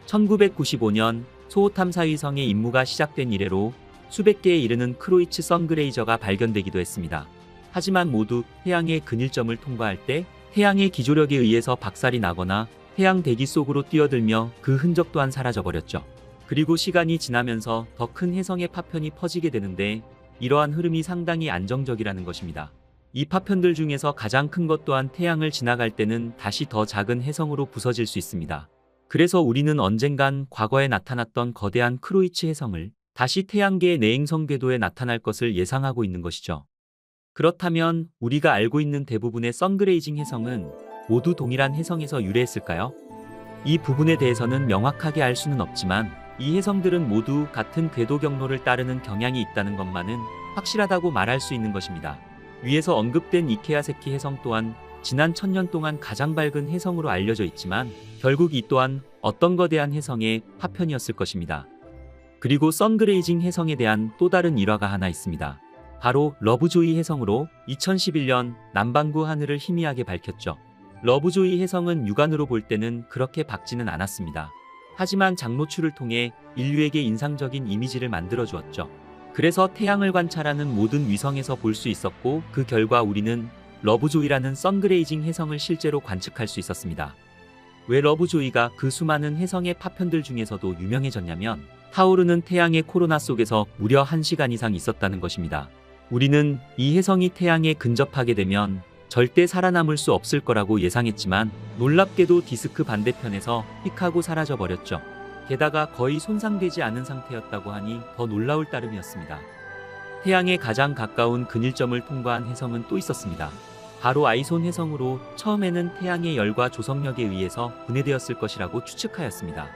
1995년 소호 탐사위성의 임무가 시작된 이래로 수백 개에 이르는 크로이츠 선그레이저가 발견되기도 했습니다. 하지만 모두 태양의 근일점을 통과할 때 태양의 기조력에 의해서 박살이 나거나 태양 대기 속으로 뛰어들며 그 흔적 또한 사라져버렸죠. 그리고 시간이 지나면서 더 큰 혜성의 파편이 퍼지게 되는데 이러한 흐름이 상당히 안정적이라는 것입니다. 이 파편들 중에서 가장 큰 것 또한 태양을 지나갈 때는 다시 더 작은 혜성으로 부서질 수 있습니다. 그래서 우리는 언젠간 과거에 나타났던 거대한 크로이츠 혜성을 다시 태양계의 내행성 궤도에 나타날 것을 예상하고 있는 것이죠. 그렇다면 우리가 알고 있는 대부분의 선그레이징 혜성은 모두 동일한 혜성에서 유래했을까요? 이 부분에 대해서는 명확하게 알 수는 없지만 이 혜성들은 모두 같은 궤도 경로를 따르는 경향이 있다는 것만은 확실하다고 말할 수 있는 것입니다. 위에서 언급된 이케아세키 혜성 또한 지난 1000년 동안 가장 밝은 혜성으로 알려져 있지만 결국 이 또한 어떤 거대한 혜성의 파편이었을 것입니다. 그리고 선그레이징 혜성에 대한 또 다른 일화가 하나 있습니다. 바로 러브조이 혜성으로 2011년 남반구 하늘을 희미하게 밝혔죠. 러브조이 혜성은 육안으로 볼 때는 그렇게 밝지는 않았습니다. 하지만 장노출을 통해 인류에게 인상적인 이미지를 만들어 주었죠. 그래서 태양을 관찰하는 모든 위성에서 볼 수 있었고 그 결과 우리는 러브조이라는 선그레이징 혜성을 실제로 관측할 수 있었습니다. 왜 러브조이가 그 수많은 혜성의 파편들 중에서도 유명해졌냐면 타오르는 태양의 코로나 속에서 무려 1시간 이상 있었다는 것입니다. 우리는 이 혜성이 태양에 근접하게 되면 절대 살아남을 수 없을 거라고 예상했지만 놀랍게도 디스크 반대편에서 휙하고 사라져 버렸죠. 게다가 거의 손상되지 않은 상태였다고 하니 더 놀라울 따름이었습니다. 태양에 가장 가까운 근일점을 통과한 혜성은 또 있었습니다. 바로 아이손 혜성으로 처음에는 태양의 열과 조성력에 의해서 분해되었을 것이라고 추측하였습니다.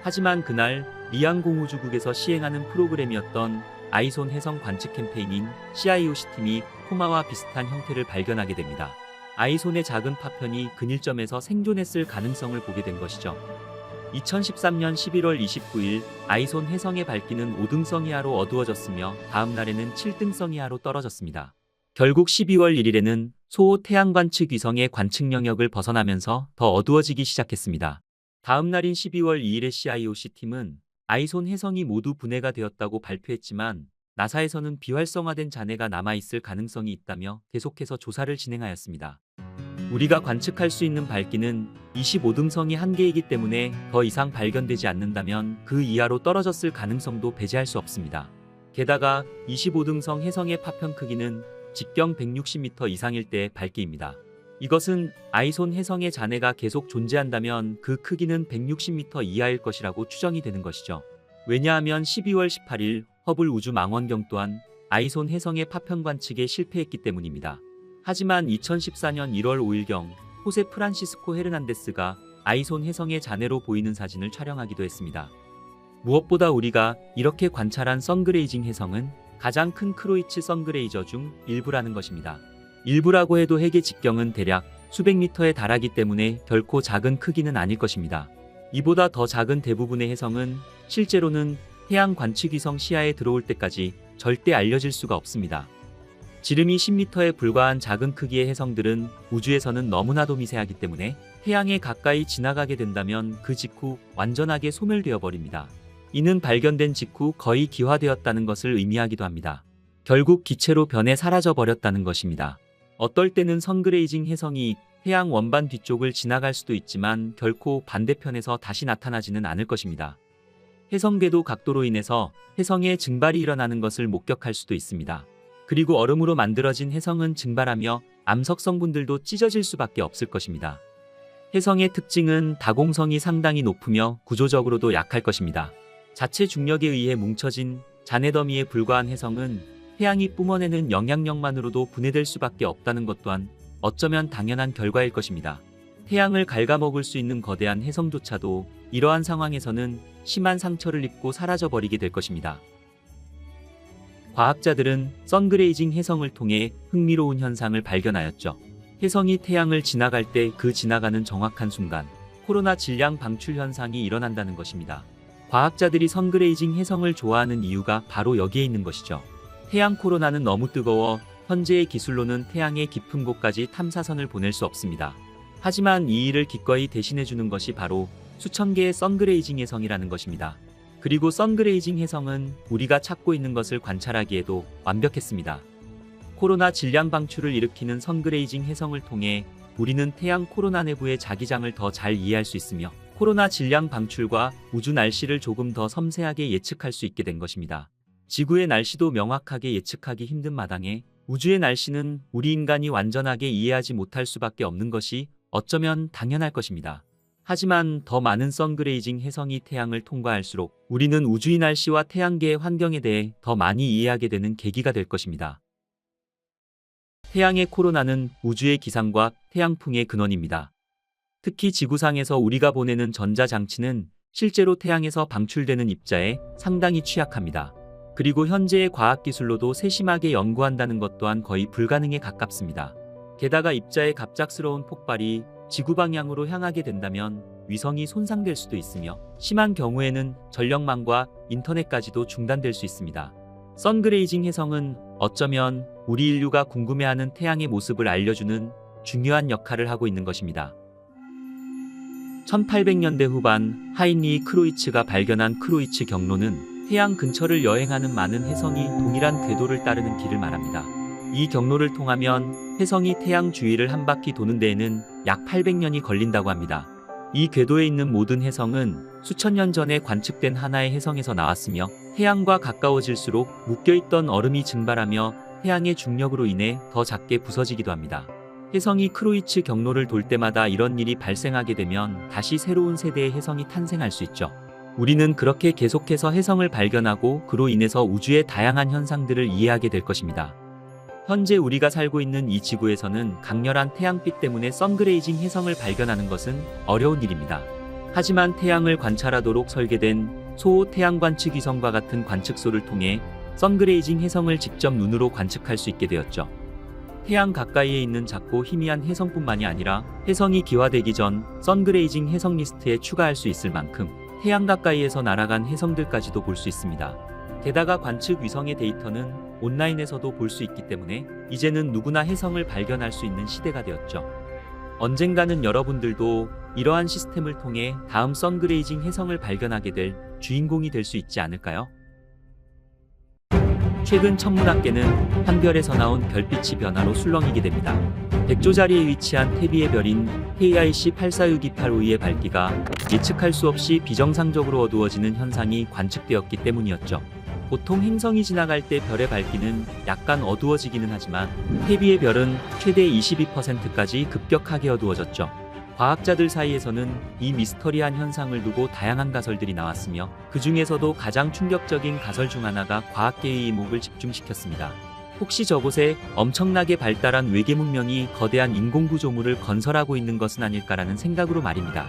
하지만 그날 리앙 공우주국에서 시행하는 프로그램이었던 아이손 혜성 관측 캠페인인 CIOC 팀이 코마와 비슷한 형태를 발견하게 됩니다. 아이손의 작은 파편이 근일점에서 생존했을 가능성을 보게 된 것이죠. 2013년 11월 29일 아이손 혜성의 밝기는 5등성 이하로 어두워졌으며 다음 날에는 7등성 이하로 떨어졌습니다. 결국 12월 1일에는 소호 태양 관측 위성의 관측 영역을 벗어나면서 더 어두워지기 시작했습니다. 다음 날인 12월 2일에 CIOC 팀은 아이손 혜성이 모두 분해가 되었다고 발표했지만 나사에서는 비활성화된 잔해가 남아있을 가능성이 있다며 계속해서 조사를 진행하였습니다. 우리가 관측할 수 있는 밝기는 25등성이 한계이기 때문에 더 이상 발견되지 않는다면 그 이하로 떨어졌을 가능성도 배제할 수 없습니다. 게다가 25등성 혜성의 파편 크기는 직경 160m 이상일 때의 밝기입니다. 이것은 아이손 혜성의 잔해가 계속 존재한다면 그 크기는 160m 이하일 것이라고 추정이 되는 것이죠. 왜냐하면 12월 18일 허블 우주망원경 또한 아이손 혜성의 파편 관측에 실패했기 때문입니다. 하지만 2014년 1월 5일경 호세 프란시스코 헤르난데스가 아이손 혜성의 잔해로 보이는 사진을 촬영하기도 했습니다. 무엇보다 우리가 이렇게 관찰한 선그레이징 혜성은 가장 큰 크로이츠 선그레이저 중 일부라는 것입니다. 일부라고 해도 핵의 직경은 대략 수백 미터에 달하기 때문에 결코 작은 크기는 아닐 것입니다. 이보다 더 작은 대부분의 혜성은 실제로는 태양 관측위성 시야에 들어올 때까지 절대 알려질 수가 없습니다. 지름이 10m에 불과한 작은 크기의 혜성들은 우주에서는 너무나도 미세하기 때문에 태양에 가까이 지나가게 된다면 그 직후 완전하게 소멸되어 버립니다. 이는 발견된 직후 거의 기화되었다는 것을 의미하기도 합니다. 결국 기체로 변해 사라져 버렸다는 것입니다. 어떨 때는 선그레이징 혜성이 태양 원반 뒤쪽을 지나갈 수도 있지만 결코 반대편에서 다시 나타나지는 않을 것입니다. 혜성궤도 각도로 인해서 혜성의 증발이 일어나는 것을 목격할 수도 있습니다. 그리고 얼음으로 만들어진 혜성은 증발하며 암석 성분들도 찢어질 수밖에 없을 것입니다. 혜성의 특징은 다공성이 상당히 높으며 구조적으로도 약할 것입니다. 자체 중력에 의해 뭉쳐진 잔해 더미에 불과한 혜성은 태양이 뿜어내는 영향력만으로도 분해될 수밖에 없다는 것 또한 어쩌면 당연한 결과일 것입니다. 태양을 갉아먹을 수 있는 거대한 혜성조차도 이러한 상황에서는 심한 상처를 입고 사라져버리게 될 것입니다. 과학자들은 선그레이징 혜성을 통해 흥미로운 현상을 발견하였죠. 혜성이 태양을 지나갈 때 그 지나가는 정확한 순간 코로나 질량 방출 현상이 일어난다는 것입니다. 과학자들이 선그레이징 혜성을 좋아하는 이유가 바로 여기에 있는 것이죠. 태양 코로나는 너무 뜨거워 현재의 기술로는 태양의 깊은 곳까지 탐사선을 보낼 수 없습니다. 하지만 이 일을 기꺼이 대신해주는 것이 바로 수천 개의 선그레이징 해성이라는 것입니다. 그리고 선그레이징 해성은 우리가 찾고 있는 것을 관찰하기에도 완벽했습니다. 코로나 질량 방출을 일으키는 선그레이징 해성을 통해 우리는 태양 코로나 내부의 자기장을 더 잘 이해할 수 있으며 코로나 질량 방출과 우주 날씨를 조금 더 섬세하게 예측할 수 있게 된 것입니다. 지구의 날씨도 명확하게 예측하기 힘든 마당에 우주의 날씨는 우리 인간이 완전하게 이해하지 못할 수밖에 없는 것이 어쩌면 당연할 것입니다. 하지만 더 많은 선그레이징 해성이 태양을 통과할수록 우리는 우주의 날씨와 태양계의 환경에 대해 더 많이 이해하게 되는 계기가 될 것입니다. 태양의 코로나는 우주의 기상과 태양풍의 근원입니다. 특히 지구상에서 우리가 보내는 전자장치는 실제로 태양에서 방출되는 입자에 상당히 취약합니다. 그리고 현재의 과학기술로도 세심하게 연구한다는 것 또한 거의 불가능에 가깝습니다. 게다가 입자의 갑작스러운 폭발이 지구 방향으로 향하게 된다면 위성이 손상될 수도 있으며 심한 경우에는 전력망과 인터넷까지도 중단될 수 있습니다. 선그레이징 해성은 어쩌면 우리 인류가 궁금해하는 태양의 모습을 알려주는 중요한 역할을 하고 있는 것입니다. 1800년대 후반 하인리 크로이츠가 발견한 크로이츠 경로는 태양 근처를 여행하는 많은 해성이 동일한 궤도를 따르는 길을 말합니다. 이 경로를 통하면 해성이 태양 주위를 한 바퀴 도는 데에는 약 800년이 걸린다고 합니다. 이 궤도에 있는 모든 해성은 수천 년 전에 관측된 하나의 해성에서 나왔으며 태양과 가까워질수록 묶여있던 얼음이 증발하며 태양의 중력으로 인해 더 작게 부서지기도 합니다. 해성이 크로이츠 경로를 돌 때마다 이런 일이 발생하게 되면 다시 새로운 세대의 해성이 탄생할 수 있죠. 우리는 그렇게 계속해서 해성을 발견하고 그로 인해서 우주의 다양한 현상들을 이해하게 될 것입니다. 현재 우리가 살고 있는 이 지구에서는 강렬한 태양빛 때문에 선그레이징 해성을 발견하는 것은 어려운 일입니다. 하지만 태양을 관찰하도록 설계된 소호 태양 관측 위성과 같은 관측소를 통해 선그레이징 해성을 직접 눈으로 관측할 수 있게 되었죠. 태양 가까이에 있는 작고 희미한 해성뿐만이 아니라 해성이 기화되기 전 선그레이징 해성 리스트에 추가할 수 있을 만큼 태양 가까이에서 날아간 해성들까지도 볼 수 있습니다. 게다가 관측 위성의 데이터는 온라인에서도 볼 수 있기 때문에 이제는 누구나 해성을 발견할 수 있는 시대가 되었죠. 언젠가는 여러분들도 이러한 시스템을 통해 다음 선그레이징 해성을 발견하게 될 주인공이 될 수 있지 않을까요? 최근 천문학계는 한 별에서 나온 별빛이 변화로 술렁이게 됩니다. 백조자리에 위치한 태비의 별인 KIC 846285의 밝기가 예측할 수 없이 비정상적으로 어두워지는 현상이 관측되었기 때문이었죠. 보통 행성이 지나갈 때 별의 밝기는 약간 어두워지기는 하지만 태비의 별은 최대 22%까지 급격하게 어두워졌죠. 과학자들 사이에서는 이 미스터리한 현상을 두고 다양한 가설들이 나왔으며 그 중에서도 가장 충격적인 가설 중 하나가 과학계의 이목을 집중시켰습니다. 혹시 저곳에 엄청나게 발달한 외계 문명이 거대한 인공구조물을 건설하고 있는 것은 아닐까라는 생각으로 말입니다.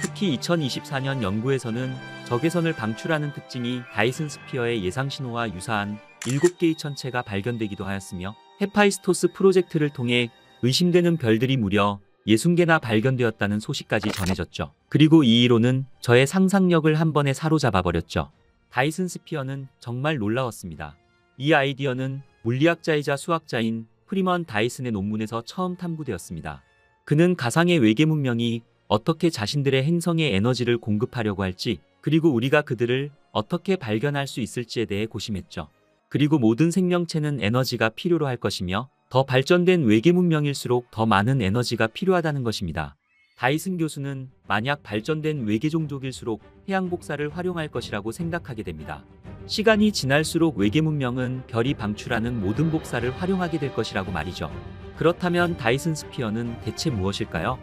특히 2024년 연구에서는 적외선을 방출하는 특징이 다이슨 스피어의 예상 신호와 유사한 7개의 천체가 발견되기도 하였으며 헤파이스토스 프로젝트를 통해 의심되는 별들이 무려 60개나 발견되었다는 소식까지 전해졌죠. 그리고 이 이론은 저의 상상력을 한 번에 사로잡아 버렸죠. 다이슨 스피어는 정말 놀라웠습니다. 이 아이디어는 물리학자이자 수학자인 프리먼 다이슨의 논문에서 처음 탐구되었습니다. 그는 가상의 외계 문명이 어떻게 자신들의 행성에 에너지를 공급하려고 할지, 그리고 우리가 그들을 어떻게 발견할 수 있을지에 대해 고심했죠. 그리고 모든 생명체는 에너지가 필요로 할 것이며 더 발전된 외계 문명일수록 더 많은 에너지가 필요하다는 것입니다. 다이슨 교수는 만약 발전된 외계 종족일수록 태양 복사를 활용할 것이라고 생각하게 됩니다. 시간이 지날수록 외계 문명은 별이 방출하는 모든 복사를 활용하게 될 것이라고 말이죠. 그렇다면 다이슨 스피어는 대체 무엇일까요?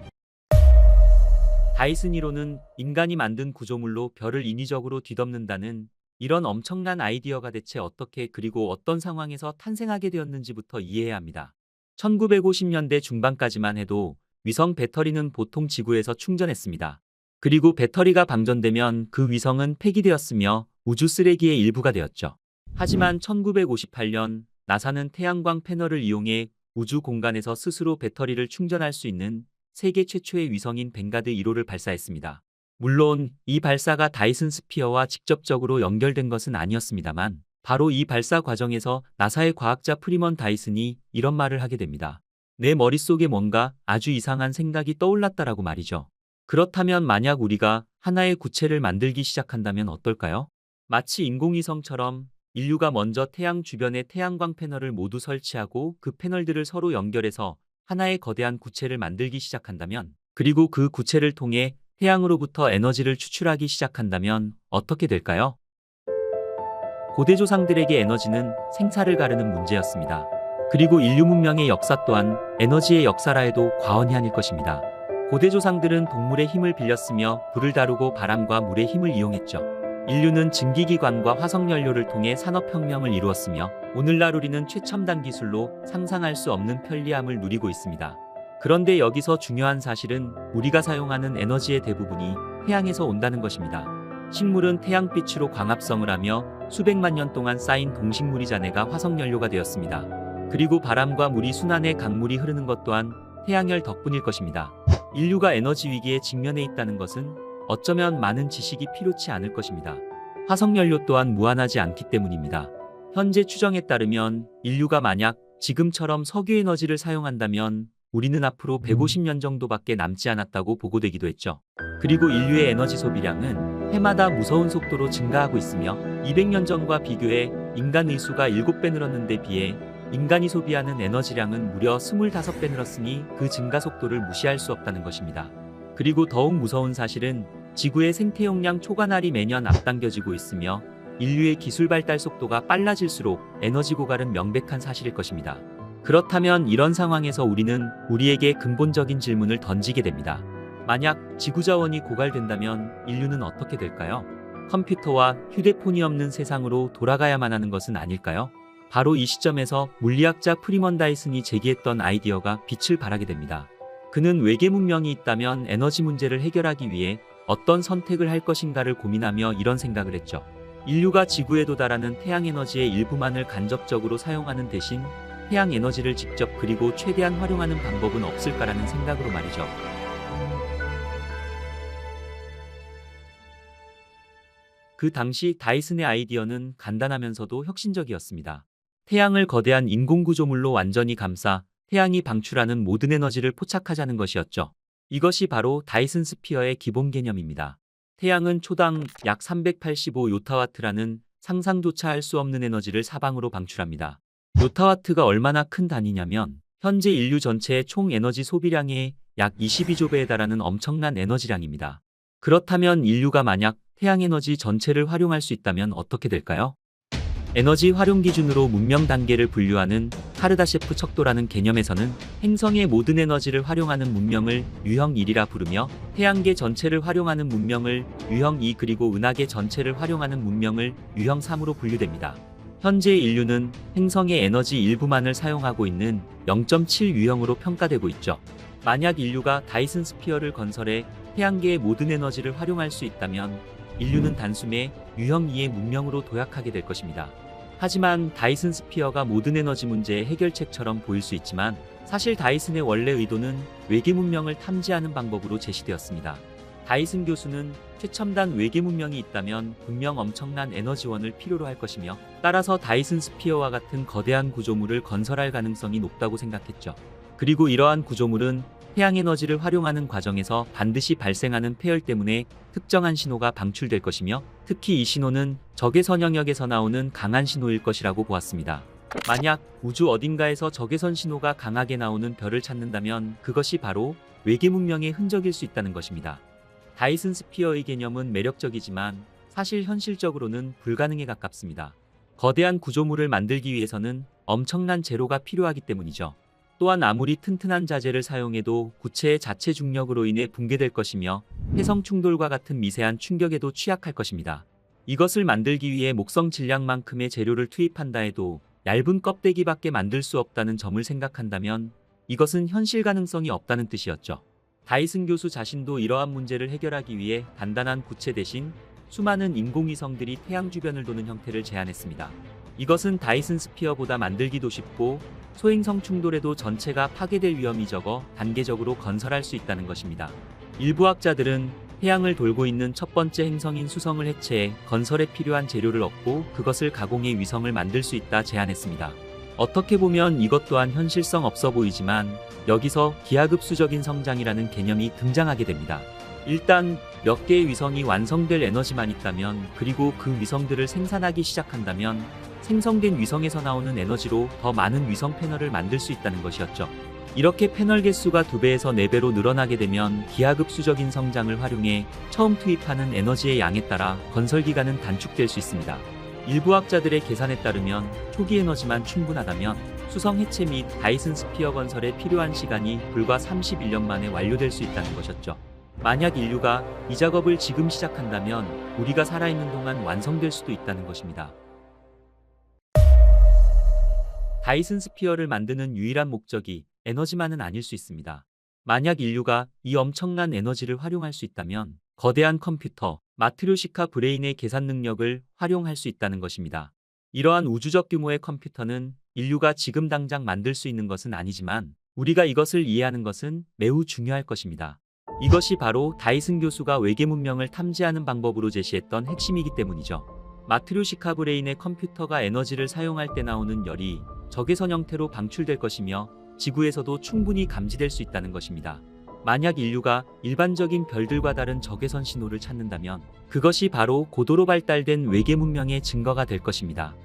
다이슨 이론은 인간이 만든 구조물로 별을 인위적으로 뒤덮는다는 이런 엄청난 아이디어가 대체 어떻게 그리고 어떤 상황에서 탄생하게 되었는지부터 이해해야 합니다. 1950년대 중반까지만 해도 위성 배터리는 보통 지구에서 충전했습니다. 그리고 배터리가 방전되면 그 위성은 폐기되었으며 우주 쓰레기의 일부가 되었죠. 하지만 1958년 나사는 태양광 패널을 이용해 우주 공간에서 스스로 배터리를 충전할 수 있는 세계 최초의 위성인 뱅가드 1호를 발사했습니다. 물론 이 발사가 다이슨 스피어와 직접적으로 연결된 것은 아니었습니다만 바로 이 발사 과정에서 나사의 과학자 프리먼 다이슨이 이런 말을 하게 됩니다. 내 머릿속에 뭔가 아주 이상한 생각이 떠올랐다라고 말이죠. 그렇다면 만약 우리가 하나의 구체를 만들기 시작한다면 어떨까요? 마치 인공위성처럼 인류가 먼저 태양 주변에 태양광 패널을 모두 설치하고 그 패널들을 서로 연결해서 하나의 거대한 구체를 만들기 시작한다면, 그리고 그 구체를 통해 태양으로부터 에너지를 추출하기 시작한다면 어떻게 될까요? 고대 조상들에게 에너지는 생사를 가르는 문제였습니다. 그리고 인류 문명의 역사 또한 에너지의 역사라 해도 과언이 아닐 것입니다. 고대 조상들은 동물의 힘을 빌렸으며 불을 다루고 바람과 물의 힘을 이용했죠. 인류는 증기기관과 화석연료를 통해 산업혁명을 이루었으며 오늘날 우리는 최첨단 기술로 상상할 수 없는 편리함을 누리고 있습니다. 그런데 여기서 중요한 사실은 우리가 사용하는 에너지의 대부분이 태양에서 온다는 것입니다. 식물은 태양빛으로 광합성을 하며 수백만 년 동안 쌓인 동식물이 잔해가 화석연료가 되었습니다. 그리고 바람과 물이 순환해 강물이 흐르는 것 또한 태양열 덕분일 것입니다. 인류가 에너지 위기에 직면해 있다는 것은 어쩌면 많은 지식이 필요치 않을 것입니다. 화석연료 또한 무한하지 않기 때문입니다. 현재 추정에 따르면 인류가 만약 지금처럼 석유 에너지를 사용한다면 우리는 앞으로 150년 정도밖에 남지 않았다고 보고되기도 했죠. 그리고 인류의 에너지 소비량은 해마다 무서운 속도로 증가하고 있으며 200년 전과 비교해 인간의 수가 7배 늘었는데 비해 인간이 소비하는 에너지량은 무려 25배 늘었으니 그 증가 속도를 무시할 수 없다는 것입니다. 그리고 더욱 무서운 사실은 지구의 생태 용량 초과날이 매년 앞당겨지고 있으며 인류의 기술 발달 속도가 빨라질수록 에너지 고갈은 명백한 사실일 것입니다. 그렇다면 이런 상황에서 우리는 우리에게 근본적인 질문을 던지게 됩니다. 만약 지구 자원이 고갈된다면 인류는 어떻게 될까요? 컴퓨터와 휴대폰이 없는 세상으로 돌아가야만 하는 것은 아닐까요? 바로 이 시점에서 물리학자 프리먼 다이슨이 제기했던 아이디어가 빛을 발하게 됩니다. 그는 외계 문명이 있다면 에너지 문제를 해결하기 위해 어떤 선택을 할 것인가를 고민하며 이런 생각을 했죠. 인류가 지구에 도달하는 태양 에너지의 일부만을 간접적으로 사용하는 대신 태양 에너지를 직접 그리고 최대한 활용하는 방법은 없을까라는 생각으로 말이죠. 그 당시 다이슨의 아이디어는 간단하면서도 혁신적이었습니다. 태양을 거대한 인공구조물로 완전히 감싸 태양이 방출하는 모든 에너지를 포착하자는 것이었죠. 이것이 바로 다이슨 스피어의 기본 개념입니다. 태양은 초당 약 385요타와트라는 상상조차 할 수 없는 에너지를 사방으로 방출합니다. 요타와트가 얼마나 큰 단위냐면 현재 인류 전체의 총 에너지 소비량의 약 22조 배에 달하는 엄청난 에너지량입니다. 그렇다면 인류가 만약 태양 에너지 전체를 활용할 수 있다면 어떻게 될까요? 에너지 활용 기준으로 문명 단계를 분류하는 카르다셰프 척도라는 개념에서는 행성의 모든 에너지를 활용하는 문명을 유형 1이라 부르며 태양계 전체를 활용하는 문명을 유형 2 그리고 은하계 전체를 활용하는 문명을 유형 3으로 분류됩니다. 현재 인류는 행성의 에너지 일부만을 사용하고 있는 0.7 유형으로 평가되고 있죠. 만약 인류가 다이슨 스피어를 건설해 태양계의 모든 에너지를 활용할 수 있다면 인류는 단숨에 유형 2의 문명으로 도약하게 될 것입니다. 하지만 다이슨 스피어가 모든 에너지 문제의 해결책처럼 보일 수 있지만 사실 다이슨의 원래 의도는 외계 문명을 탐지하는 방법으로 제시되었습니다. 다이슨 교수는 최첨단 외계 문명이 있다면 분명 엄청난 에너지원을 필요로 할 것이며 따라서 다이슨 스피어와 같은 거대한 구조물을 건설할 가능성이 높다고 생각했죠. 그리고 이러한 구조물은 태양 에너지를 활용하는 과정에서 반드시 발생하는 폐열 때문에 특정한 신호가 방출될 것이며 특히 이 신호는 적외선 영역에서 나오는 강한 신호일 것이라고 보았습니다. 만약 우주 어딘가에서 적외선 신호가 강하게 나오는 별을 찾는다면 그것이 바로 외계 문명의 흔적일 수 있다는 것입니다. 다이슨 스피어의 개념은 매력적이지만 사실 현실적으로는 불가능에 가깝습니다. 거대한 구조물을 만들기 위해서는 엄청난 재료가 필요하기 때문이죠. 또한 아무리 튼튼한 자재를 사용해도 구체의 자체 중력으로 인해 붕괴될 것이며 해성 충돌과 같은 미세한 충격에도 취약할 것입니다. 이것을 만들기 위해 목성 질량만큼의 재료를 투입한다 해도 얇은 껍데기밖에 만들 수 없다는 점을 생각한다면 이것은 현실 가능성이 없다는 뜻이었죠. 다이슨 교수 자신도 이러한 문제를 해결하기 위해 단단한 구체 대신 수많은 인공위성들이 태양 주변을 도는 형태를 제안했습니다. 이것은 다이슨 스피어보다 만들기도 쉽고 소행성 충돌에도 전체가 파괴될 위험이 적어 단계적으로 건설할 수 있다는 것입니다. 일부 학자들은 태양을 돌고 있는 첫 번째 행성인 수성을 해체해 건설에 필요한 재료를 얻고 그것을 가공해 위성을 만들 수 있다 제안했습니다. 어떻게 보면 이것 또한 현실성 없어 보이지만 여기서 기하급수적인 성장이라는 개념이 등장하게 됩니다. 일단 몇 개의 위성이 완성될 에너지만 있다면, 그리고 그 위성들을 생산하기 시작한다면 생성된 위성에서 나오는 에너지로 더 많은 위성 패널을 만들 수 있다는 것이었죠. 이렇게 패널 개수가 2배에서 4배로 늘어나게 되면 기하급수적인 성장을 활용해 처음 투입하는 에너지의 양에 따라 건설 기간은 단축될 수 있습니다. 일부 학자들의 계산에 따르면 초기 에너지만 충분하다면 수성 해체 및 다이슨 스피어 건설에 필요한 시간이 불과 31년 만에 완료될 수 있다는 것이었죠. 만약 인류가 이 작업을 지금 시작한다면 우리가 살아있는 동안 완성될 수도 있다는 것입니다. 다이슨 스피어를 만드는 유일한 목적이 에너지만은 아닐 수 있습니다. 만약 인류가 이 엄청난 에너지를 활용할 수 있다면 거대한 컴퓨터, 마트료시카 브레인의 계산 능력을 활용할 수 있다는 것입니다. 이러한 우주적 규모의 컴퓨터는 인류가 지금 당장 만들 수 있는 것은 아니지만 우리가 이것을 이해하는 것은 매우 중요할 것입니다. 이것이 바로 다이슨 교수가 외계 문명을 탐지하는 방법으로 제시했던 핵심이기 때문이죠. 마트료시카 브레인의 컴퓨터가 에너지를 사용할 때 나오는 열이 적외선 형태로 방출될 것이며 지구에서도 충분히 감지될 수 있다는 것입니다. 만약 인류가 일반적인 별들과 다른 적외선 신호를 찾는다면 그것이 바로 고도로 발달된 외계 문명의 증거가 될 것입니다.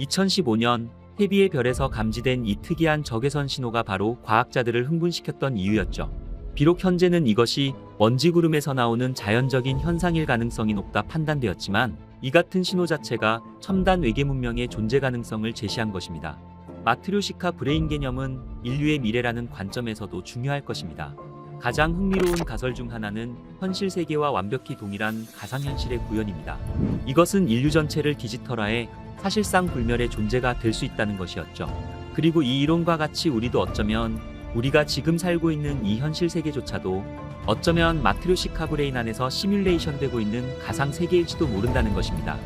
2015년 태비의 별에서 감지된 이 특이한 적외선 신호가 바로 과학자들을 흥분시켰던 이유였죠. 비록 현재는 이것이 먼지구름에서 나오는 자연적인 현상일 가능성이 높다 판단되었지만 이 같은 신호 자체가 첨단 외계 문명의 존재 가능성을 제시한 것입니다. 마트료시카 브레인 개념은 인류의 미래라는 관점에서도 중요할 것입니다. 가장 흥미로운 가설 중 하나는 현실 세계와 완벽히 동일한 가상현실의 구현입니다. 이것은 인류 전체를 디지털화해 사실상 불멸의 존재가 될 수 있다는 것이었죠. 그리고 이 이론과 같이 우리도 어쩌면 우리가 지금 살고 있는 이 현실 세계조차도 어쩌면 마트료시카 브레인 안에서 시뮬레이션 되고 있는 가상 세계일지도 모른다는 것입니다.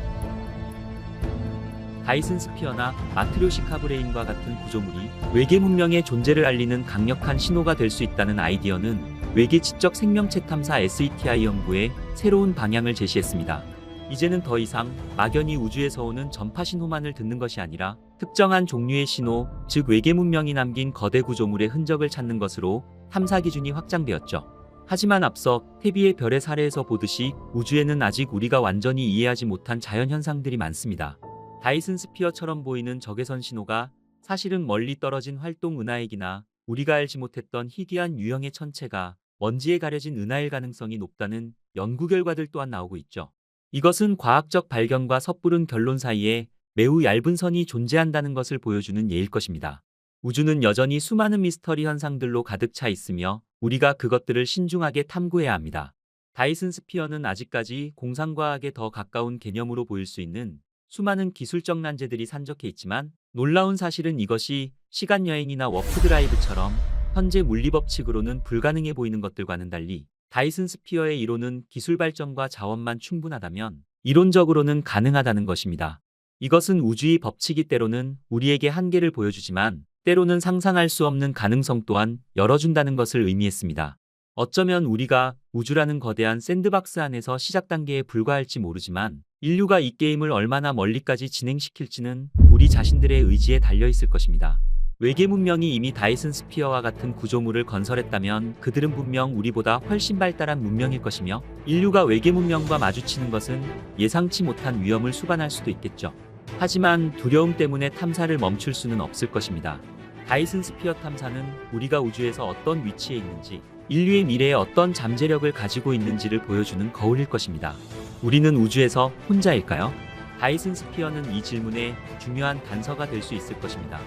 다이슨 스피어나 마트료시카 브레인과 같은 구조물이 외계 문명의 존재를 알리는 강력한 신호가 될 수 있다는 아이디어는 외계 지적 생명체 탐사 SETI 연구에 새로운 방향을 제시했습니다. 이제는 더 이상 막연히 우주에서 오는 전파 신호만을 듣는 것이 아니라 특정한 종류의 신호, 즉 외계 문명이 남긴 거대 구조물의 흔적을 찾는 것으로 탐사 기준이 확장되었죠. 하지만 앞서 태비의 별의 사례에서 보듯이 우주에는 아직 우리가 완전히 이해하지 못한 자연현상들이 많습니다. 다이슨 스피어처럼 보이는 적외선 신호가 사실은 멀리 떨어진 활동 은하액이나 우리가 알지 못했던 희귀한 유형의 천체가 먼지에 가려진 은하일 가능성이 높다는 연구 결과들 또한 나오고 있죠. 이것은 과학적 발견과 섣부른 결론 사이에 매우 얇은 선이 존재한다는 것을 보여주는 예일 것입니다. 우주는 여전히 수많은 미스터리 현상들로 가득 차 있으며 우리가 그것들을 신중하게 탐구해야 합니다. 다이슨 스피어는 아직까지 공상과학에 더 가까운 개념으로 보일 수 있는 수많은 기술적 난제들이 산적해 있지만 놀라운 사실은 이것이 시간여행이나 워프 드라이브처럼 현재 물리법칙으로는 불가능해 보이는 것들과는 달리 다이슨 스피어의 이론은 기술 발전과 자원만 충분하다면 이론적으로는 가능하다는 것입니다. 이것은 우주의 법칙이 때로는 우리에게 한계를 보여주지만 때로는 상상할 수 없는 가능성 또한 열어준다는 것을 의미했습니다. 어쩌면 우리가 우주라는 거대한 샌드박스 안에서 시작 단계에 불과할지 모르지만 인류가 이 게임을 얼마나 멀리까지 진행시킬지는 우리 자신들의 의지에 달려있을 것입니다. 외계 문명이 이미 다이슨 스피어와 같은 구조물을 건설했다면 그들은 분명 우리보다 훨씬 발달한 문명일 것이며 인류가 외계 문명과 마주치는 것은 예상치 못한 위험을 수반할 수도 있겠죠. 하지만 두려움 때문에 탐사를 멈출 수는 없을 것입니다. 다이슨 스피어 탐사는 우리가 우주에서 어떤 위치에 있는지, 인류의 미래에 어떤 잠재력을 가지고 있는지를 보여주는 거울일 것입니다. 우리는 우주에서 혼자일까요? 다이슨 스피어는 이 질문에 중요한 단서가 될 수 있을 것입니다.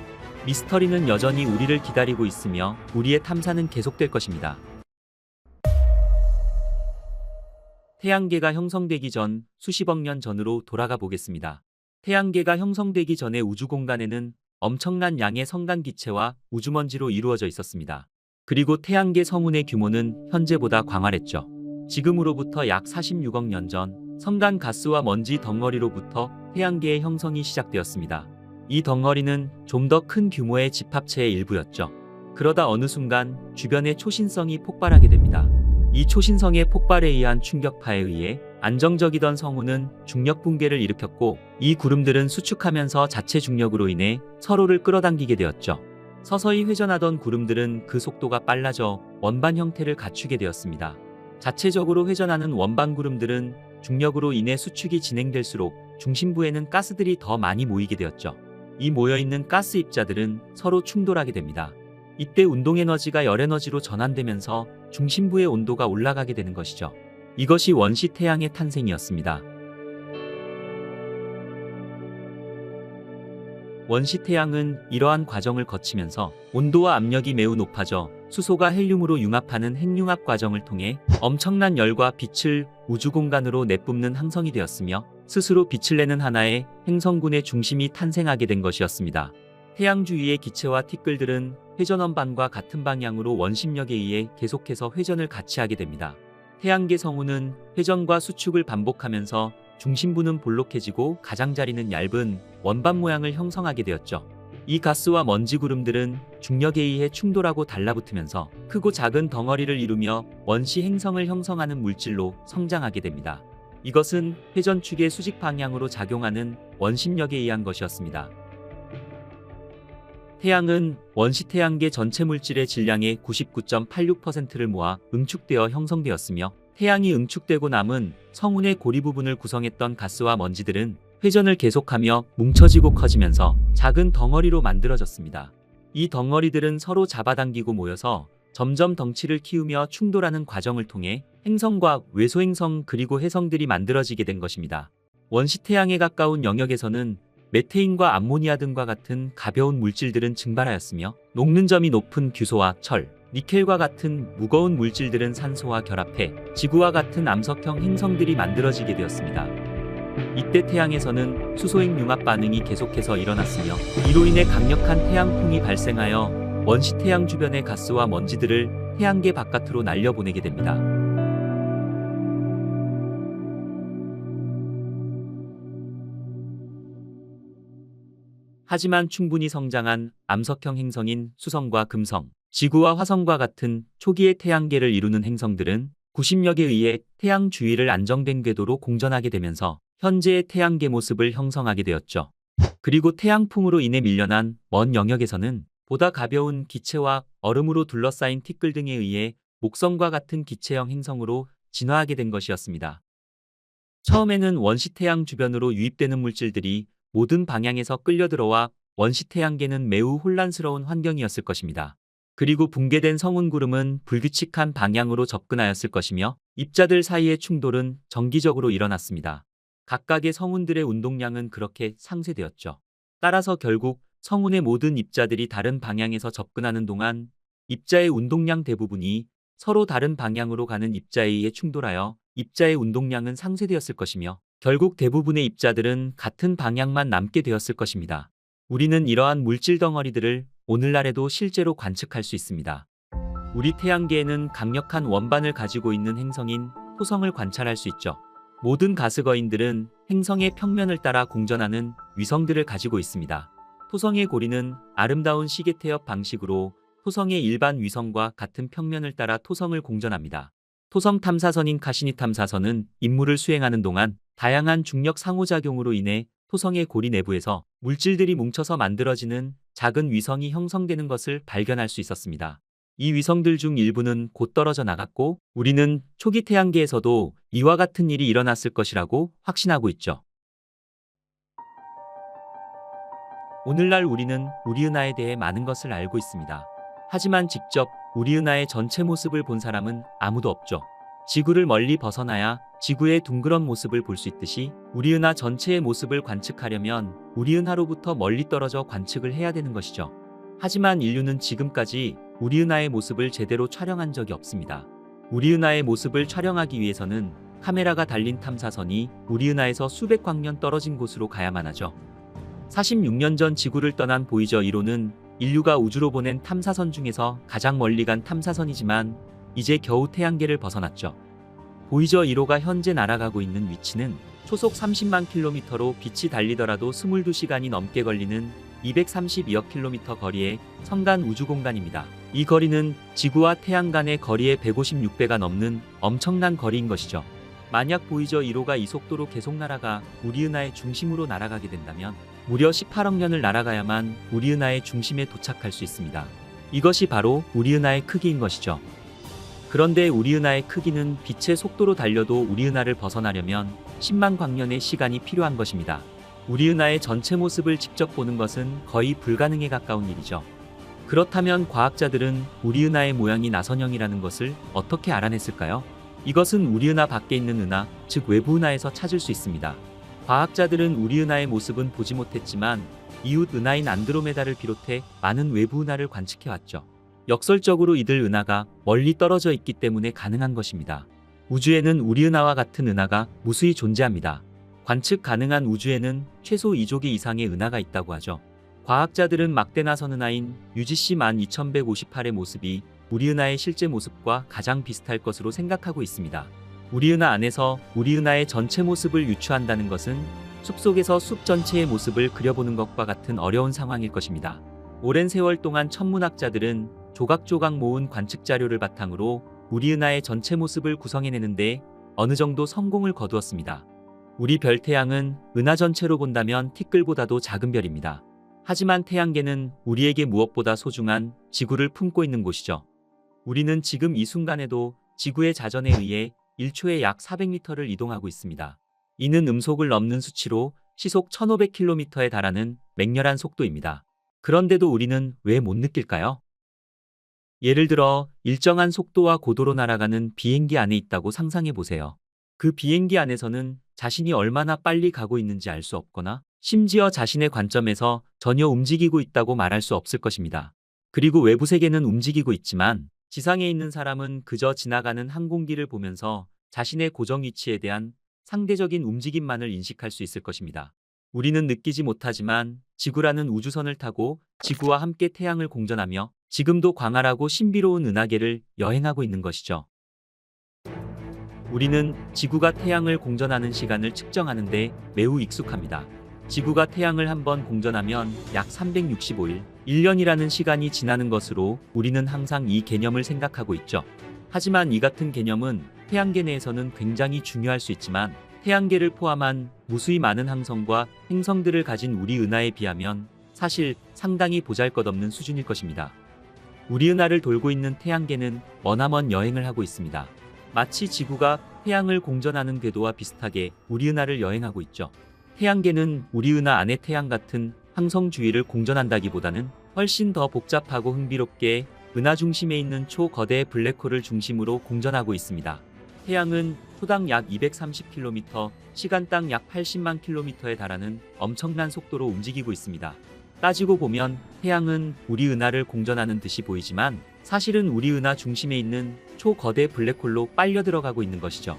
미스터리는 여전히 우리를 기다리고 있으며 우리의 탐사는 계속될 것입니다. 태양계가 형성되기 전 수십억 년 전으로 돌아가 보겠습니다. 태양계가 형성되기 전의 우주 공간에는 엄청난 양의 성간 기체와 우주먼지로 이루어져 있었습니다. 그리고 태양계 성운의 규모는 현재보다 광활했죠. 지금으로부터 약 46억 년 전 성간 가스와 먼지 덩어리로부터 태양계의 형성이 시작되었습니다. 이 덩어리는 좀 더 큰 규모의 집합체의 일부였죠. 그러다 어느 순간 주변의 초신성이 폭발하게 됩니다. 이 초신성의 폭발에 의한 충격파에 의해 안정적이던 성운은 중력 붕괴를 일으켰고, 이 구름들은 수축하면서 자체 중력으로 인해 서로를 끌어당기게 되었죠. 서서히 회전하던 구름들은 그 속도가 빨라져 원반 형태를 갖추게 되었습니다. 자체적으로 회전하는 원반 구름들은 중력으로 인해 수축이 진행될수록 중심부에는 가스들이 더 많이 모이게 되었죠. 이 모여있는 가스 입자들은 서로 충돌하게 됩니다. 이때 운동에너지가 열에너지로 전환되면서 중심부의 온도가 올라가게 되는 것이죠. 이것이 원시 태양의 탄생이었습니다. 원시 태양은 이러한 과정을 거치면서 온도와 압력이 매우 높아져 수소가 헬륨으로 융합하는 핵융합 과정을 통해 엄청난 열과 빛을 우주 공간으로 내뿜는 항성이 되었으며, 스스로 빛을 내는 하나의 행성군의 중심이 탄생하게 된 것이었습니다. 태양 주위의 기체와 티끌들은 회전원반과 같은 방향으로 원심력에 의해 계속해서 회전을 같이 하게 됩니다. 태양계 성운은 회전과 수축을 반복하면서 중심부는 볼록해지고 가장자리는 얇은 원반 모양을 형성하게 되었죠. 이 가스와 먼지 구름들은 중력에 의해 충돌하고 달라붙으면서 크고 작은 덩어리를 이루며 원시 행성을 형성하는 물질로 성장하게 됩니다. 이것은 회전축의 수직 방향으로 작용하는 원심력에 의한 것이었습니다. 태양은 원시 태양계 전체 물질의 질량의 99.86%를 모아 응축되어 형성되었으며, 태양이 응축되고 남은 성운의 고리 부분을 구성했던 가스와 먼지들은 회전을 계속하며 뭉쳐지고 커지면서 작은 덩어리로 만들어졌습니다. 이 덩어리들은 서로 잡아당기고 모여서 점점 덩치를 키우며 충돌하는 과정을 통해 행성과 외소행성 그리고 해성들이 만들어지게 된 것입니다. 원시 태양에 가까운 영역에서는 메테인과 암모니아 등과 같은 가벼운 물질들은 증발하였으며, 녹는 점이 높은 규소와 철, 니켈과 같은 무거운 물질들은 산소와 결합해 지구와 같은 암석형 행성들이 만들어지게 되었습니다. 이때 태양에서는 수소핵 융합 반응이 계속해서 일어났으며, 이로 인해 강력한 태양풍이 발생하여 원시 태양 주변의 가스와 먼지들을 태양계 바깥으로 날려보내게 됩니다. 하지만 충분히 성장한 암석형 행성인 수성과 금성, 지구와 화성과 같은 초기의 태양계를 이루는 행성들은 구심력에 의해 태양 주위를 안정된 궤도로 공전하게 되면서 현재의 태양계 모습을 형성하게 되었죠. 그리고 태양풍으로 인해 밀려난 먼 영역에서는 보다 가벼운 기체와 얼음으로 둘러싸인 티끌 등에 의해 목성과 같은 기체형 행성으로 진화하게 된 것이었습니다. 처음에는 원시 태양 주변으로 유입되는 물질들이 모든 방향에서 끌려들어와 원시 태양계는 매우 혼란스러운 환경이었을 것입니다. 그리고 붕괴된 성운구름은 불규칙한 방향으로 접근하였을 것이며, 입자들 사이의 충돌은 정기적으로 일어났습니다. 각각의 성운들의 운동량은 그렇게 상쇄되었죠. 따라서 결국 성운의 모든 입자들이 다른 방향에서 접근하는 동안 입자의 운동량 대부분이 서로 다른 방향으로 가는 입자에 의해 충돌하여 입자의 운동량은 상쇄되었을 것이며, 결국 대부분의 입자들은 같은 방향만 남게 되었을 것입니다. 우리는 이러한 물질 덩어리들을 오늘날에도 실제로 관측할 수 있습니다. 우리 태양계에는 강력한 원반을 가지고 있는 행성인 토성을 관찰할 수 있죠. 모든 가스거인들은 행성의 평면을 따라 공전하는 위성들을 가지고 있습니다. 토성의 고리는 아름다운 시계 태엽 방식으로 토성의 일반 위성과 같은 평면을 따라 토성을 공전합니다. 토성 탐사선인 카시니 탐사선은 임무를 수행하는 동안 다양한 중력 상호작용으로 인해 토성의 고리 내부에서 물질들이 뭉쳐서 만들어지는 작은 위성이 형성되는 것을 발견할 수 있었습니다. 이 위성들 중 일부는 곧 떨어져 나갔고, 우리는 초기 태양계에서도 이와 같은 일이 일어났을 것이라고 확신하고 있죠. 오늘날 우리는 우리 은하에 대해 많은 것을 알고 있습니다. 하지만 직접 우리 은하의 전체 모습을 본 사람은 아무도 없죠. 지구를 멀리 벗어나야 지구의 둥그런 모습을 볼 수 있듯이 우리 은하 전체의 모습을 관측하려면 우리 은하로부터 멀리 떨어져 관측을 해야 되는 것이죠. 하지만 인류는 지금까지 우리 은하의 모습을 제대로 촬영한 적이 없습니다. 우리 은하의 모습을 촬영하기 위해서는 카메라가 달린 탐사선이 우리 은하에서 수백 광년 떨어진 곳으로 가야만 하죠. 46년 전 지구를 떠난 보이저 1호는 인류가 우주로 보낸 탐사선 중에서 가장 멀리 간 탐사선이지만 이제 겨우 태양계를 벗어났죠. 보이저 1호가 현재 날아가고 있는 위치는 초속 30만 킬로미터로 빛이 달리더라도 22시간이 넘게 걸리는 232억 킬로미터 거리의 성간 우주공간입니다. 이 거리는 지구와 태양 간의 거리의 156배가 넘는 엄청난 거리인 것이죠. 만약 보이저 1호가 이 속도로 계속 날아가 우리 은하의 중심으로 날아가게 된다면 무려 18억 년을 날아가야만 우리 은하의 중심에 도착할 수 있습니다. 이것이 바로 우리 은하의 크기인 것이죠. 그런데 우리 은하의 크기는 빛의 속도로 달려도 우리 은하를 벗어나려면 10만 광년의 시간이 필요한 것입니다. 우리 은하의 전체 모습을 직접 보는 것은 거의 불가능에 가까운 일이죠. 그렇다면 과학자들은 우리 은하의 모양이 나선형이라는 것을 어떻게 알아냈을까요? 이것은 우리 은하 밖에 있는 은하, 즉 외부 은하에서 찾을 수 있습니다. 과학자들은 우리 은하의 모습은 보지 못했지만 이웃 은하인 안드로메다를 비롯해 많은 외부 은하를 관측해왔죠. 역설적으로 이들 은하가 멀리 떨어져 있기 때문에 가능한 것입니다. 우주에는 우리 은하와 같은 은하가 무수히 존재합니다. 관측 가능한 우주에는 최소 2조 개 이상의 은하가 있다고 하죠. 과학자들은 막대 나선 은하인 UGC 12158의 모습이 우리 은하의 실제 모습과 가장 비슷할 것으로 생각하고 있습니다. 우리 은하 안에서 우리 은하의 전체 모습을 유추한다는 것은 숲속에서 숲 전체의 모습을 그려보는 것과 같은 어려운 상황일 것입니다. 오랜 세월 동안 천문학자들은 조각조각 모은 관측 자료를 바탕으로 우리 은하의 전체 모습을 구성해내는데 어느 정도 성공을 거두었습니다. 우리 별 태양은 은하 전체로 본다면 티끌보다도 작은 별입니다. 하지만 태양계는 우리에게 무엇보다 소중한 지구를 품고 있는 곳이죠. 우리는 지금 이 순간에도 지구의 자전에 의해 1초에 약 400m를 이동하고 있습니다. 이는 음속을 넘는 수치로 시속 1500km에 달하는 맹렬한 속도입니다. 그런데도 우리는 왜 못 느낄까요? 예를 들어 일정한 속도와 고도로 날아가는 비행기 안에 있다고 상상해 보세요. 그 비행기 안에서는 자신이 얼마나 빨리 가고 있는지 알 수 없거나 심지어 자신의 관점에서 전혀 움직이고 있다고 말할 수 없을 것입니다. 그리고 외부 세계는 움직이고 있지만 지상에 있는 사람은 그저 지나가는 항공기를 보면서 자신의 고정 위치에 대한 상대적인 움직임만을 인식할 수 있을 것입니다. 우리는 느끼지 못하지만 지구라는 우주선을 타고 지구와 함께 태양을 공전하며 지금도 광활하고 신비로운 은하계를 여행하고 있는 것이죠. 우리는 지구가 태양을 공전하는 시간을 측정하는데 매우 익숙합니다. 지구가 태양을 한번 공전하면 약 365일, 1년이라는 시간이 지나는 것으로 우리는 항상 이 개념을 생각하고 있죠. 하지만 이 같은 개념은 태양계 내에서는 굉장히 중요할 수 있지만 태양계를 포함한 무수히 많은 항성과 행성들을 가진 우리 은하에 비하면 사실 상당히 보잘것없는 수준일 것입니다. 우리 은하를 돌고 있는 태양계는 머나먼 여행을 하고 있습니다. 마치 지구가 태양을 공전하는 궤도와 비슷하게 우리 은하를 여행하고 있죠. 태양계는 우리 은하 안의 태양 같은 항성 주위를 공전한다기보다는 훨씬 더 복잡하고 흥미롭게 은하 중심에 있는 초거대 블랙홀을 중심으로 공전하고 있습니다. 태양은 초당 약 230km, 시간당 약 80만 km에 달하는 엄청난 속도로 움직이고 있습니다. 따지고 보면 태양은 우리 은하를 공전하는 듯이 보이지만 사실은 우리 은하 중심에 있는 초거대 블랙홀로 빨려 들어가고 있는 것이죠.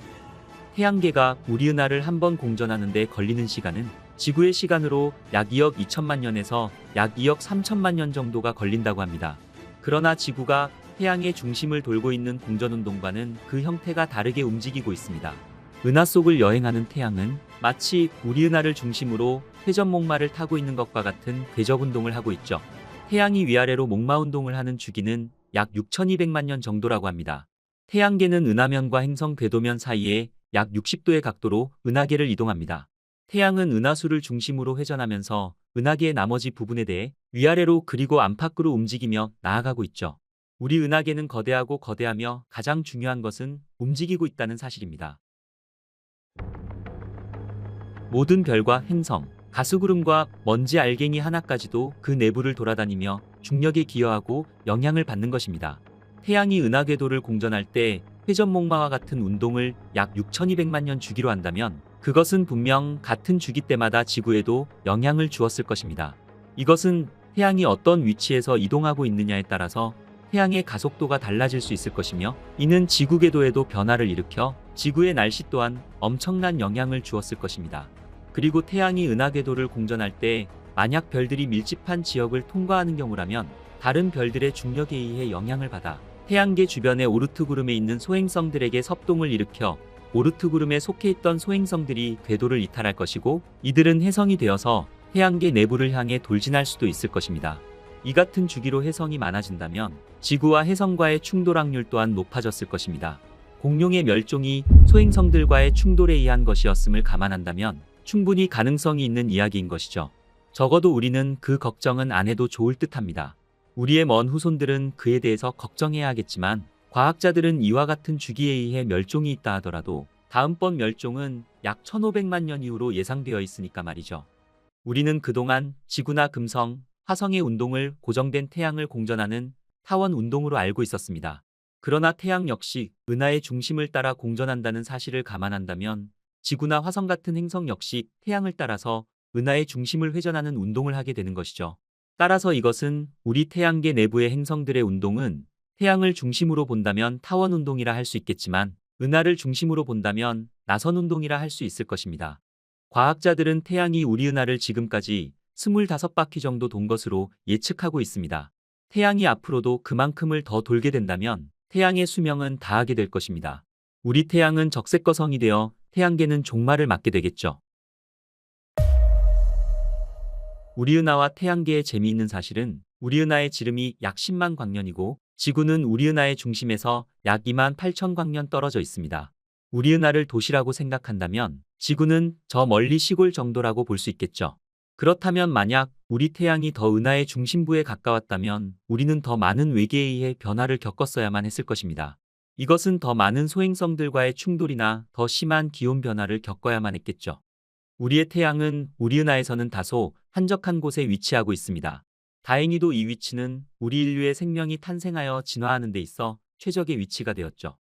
태양계가 우리 은하를 한번 공전하는 데 걸리는 시간은 지구의 시간으로 약 2억 2천만 년에서 약 2억 3천만 년 정도가 걸린다고 합니다. 그러나 지구가 태양의 중심을 돌고 있는 공전운동과는 그 형태가 다르게 움직이고 있습니다. 은하 속을 여행하는 태양은 마치 우리 은하를 중심으로 회전목마를 타고 있는 것과 같은 궤적운동을 하고 있죠. 태양이 위아래로 목마운동을 하는 주기는 약 6200만 년 정도라고 합니다. 태양계는 은하면과 행성 궤도면 사이에 약 60도의 각도로 은하계를 이동합니다. 태양은 은하수를 중심으로 회전하면서 은하계의 나머지 부분에 대해 위아래로 그리고 안팎으로 움직이며 나아가고 있죠. 우리 은하계는 거대하고 거대하며 가장 중요한 것은 움직이고 있다는 사실입니다. 모든 별과 행성, 가스구름과 먼지 알갱이 하나까지도 그 내부를 돌아다니며 중력에 기여하고 영향을 받는 것입니다. 태양이 은하궤도를 공전할 때 회전목마와 같은 운동을 약 6200만 년 주기로 한다면 그것은 분명 같은 주기 때마다 지구에도 영향을 주었을 것입니다. 이것은 태양이 어떤 위치에서 이동하고 있느냐에 따라서 태양의 가속도가 달라질 수 있을 것이며 이는 지구 궤도에도 변화를 일으켜 지구의 날씨 또한 엄청난 영향을 주었을 것입니다. 그리고 태양이 은하궤도를 공전할 때 만약 별들이 밀집한 지역을 통과하는 경우라면 다른 별들의 중력에 의해 영향을 받아 태양계 주변의 오르트 구름에 있는 소행성들에게 섭동을 일으켜 오르트 구름에 속해 있던 소행성들이 궤도를 이탈할 것이고 이들은 혜성이 되어서 태양계 내부를 향해 돌진할 수도 있을 것입니다. 이 같은 주기로 해성이 많아진다면 지구와 해성과의 충돌 확률 또한 높아졌을 것입니다. 공룡의 멸종이 소행성들과의 충돌에 의한 것이었음을 감안한다면 충분히 가능성이 있는 이야기인 것이죠. 적어도 우리는 그 걱정은 안 해도 좋을 듯합니다. 우리의 먼 후손들은 그에 대해서 걱정해야 하겠지만 과학자들은 이와 같은 주기에 의해 멸종이 있다 하더라도 다음번 멸종은 약 1500만 년 이후로 예상되어 있으니까 말이죠. 우리는 그동안 지구나 금성, 화성의 운동을 고정된 태양을 공전하는 타원 운동으로 알고 있었습니다. 그러나 태양 역시 은하의 중심을 따라 공전한다는 사실을 감안한다면 지구나 화성 같은 행성 역시 태양을 따라서 은하의 중심을 회전하는 운동을 하게 되는 것이죠. 따라서 이것은 우리 태양계 내부의 행성들의 운동은 태양을 중심으로 본다면 타원 운동이라 할 수 있겠지만 은하를 중심으로 본다면 나선 운동이라 할 수 있을 것입니다. 과학자들은 태양이 우리 은하를 지금까지 25바퀴 정도 돈 것으로 예측하고 있습니다. 태양이 앞으로도 그만큼을 더 돌게 된다면 태양의 수명은 다하게 될 것입니다. 우리 태양은 적색거성이 되어 태양계는 종말을 맞게 되겠죠. 우리 은하와 태양계의 재미있는 사실은 우리 은하의 지름이 약 10만 광년이고 지구는 우리 은하의 중심에서 약 2만 8천 광년 떨어져 있습니다. 우리 은하를 도시라고 생각한다면 지구는 저 멀리 시골 정도라고 볼 수 있겠죠. 그렇다면 만약 우리 태양이 더 은하의 중심부에 가까웠다면 우리는 더 많은 외계에 의해 변화를 겪었어야만 했을 것입니다. 이것은 더 많은 소행성들과의 충돌이나 더 심한 기온 변화를 겪어야만 했겠죠. 우리의 태양은 우리 은하에서는 다소 한적한 곳에 위치하고 있습니다. 다행히도 이 위치는 우리 인류의 생명이 탄생하여 진화하는 데 있어 최적의 위치가 되었죠.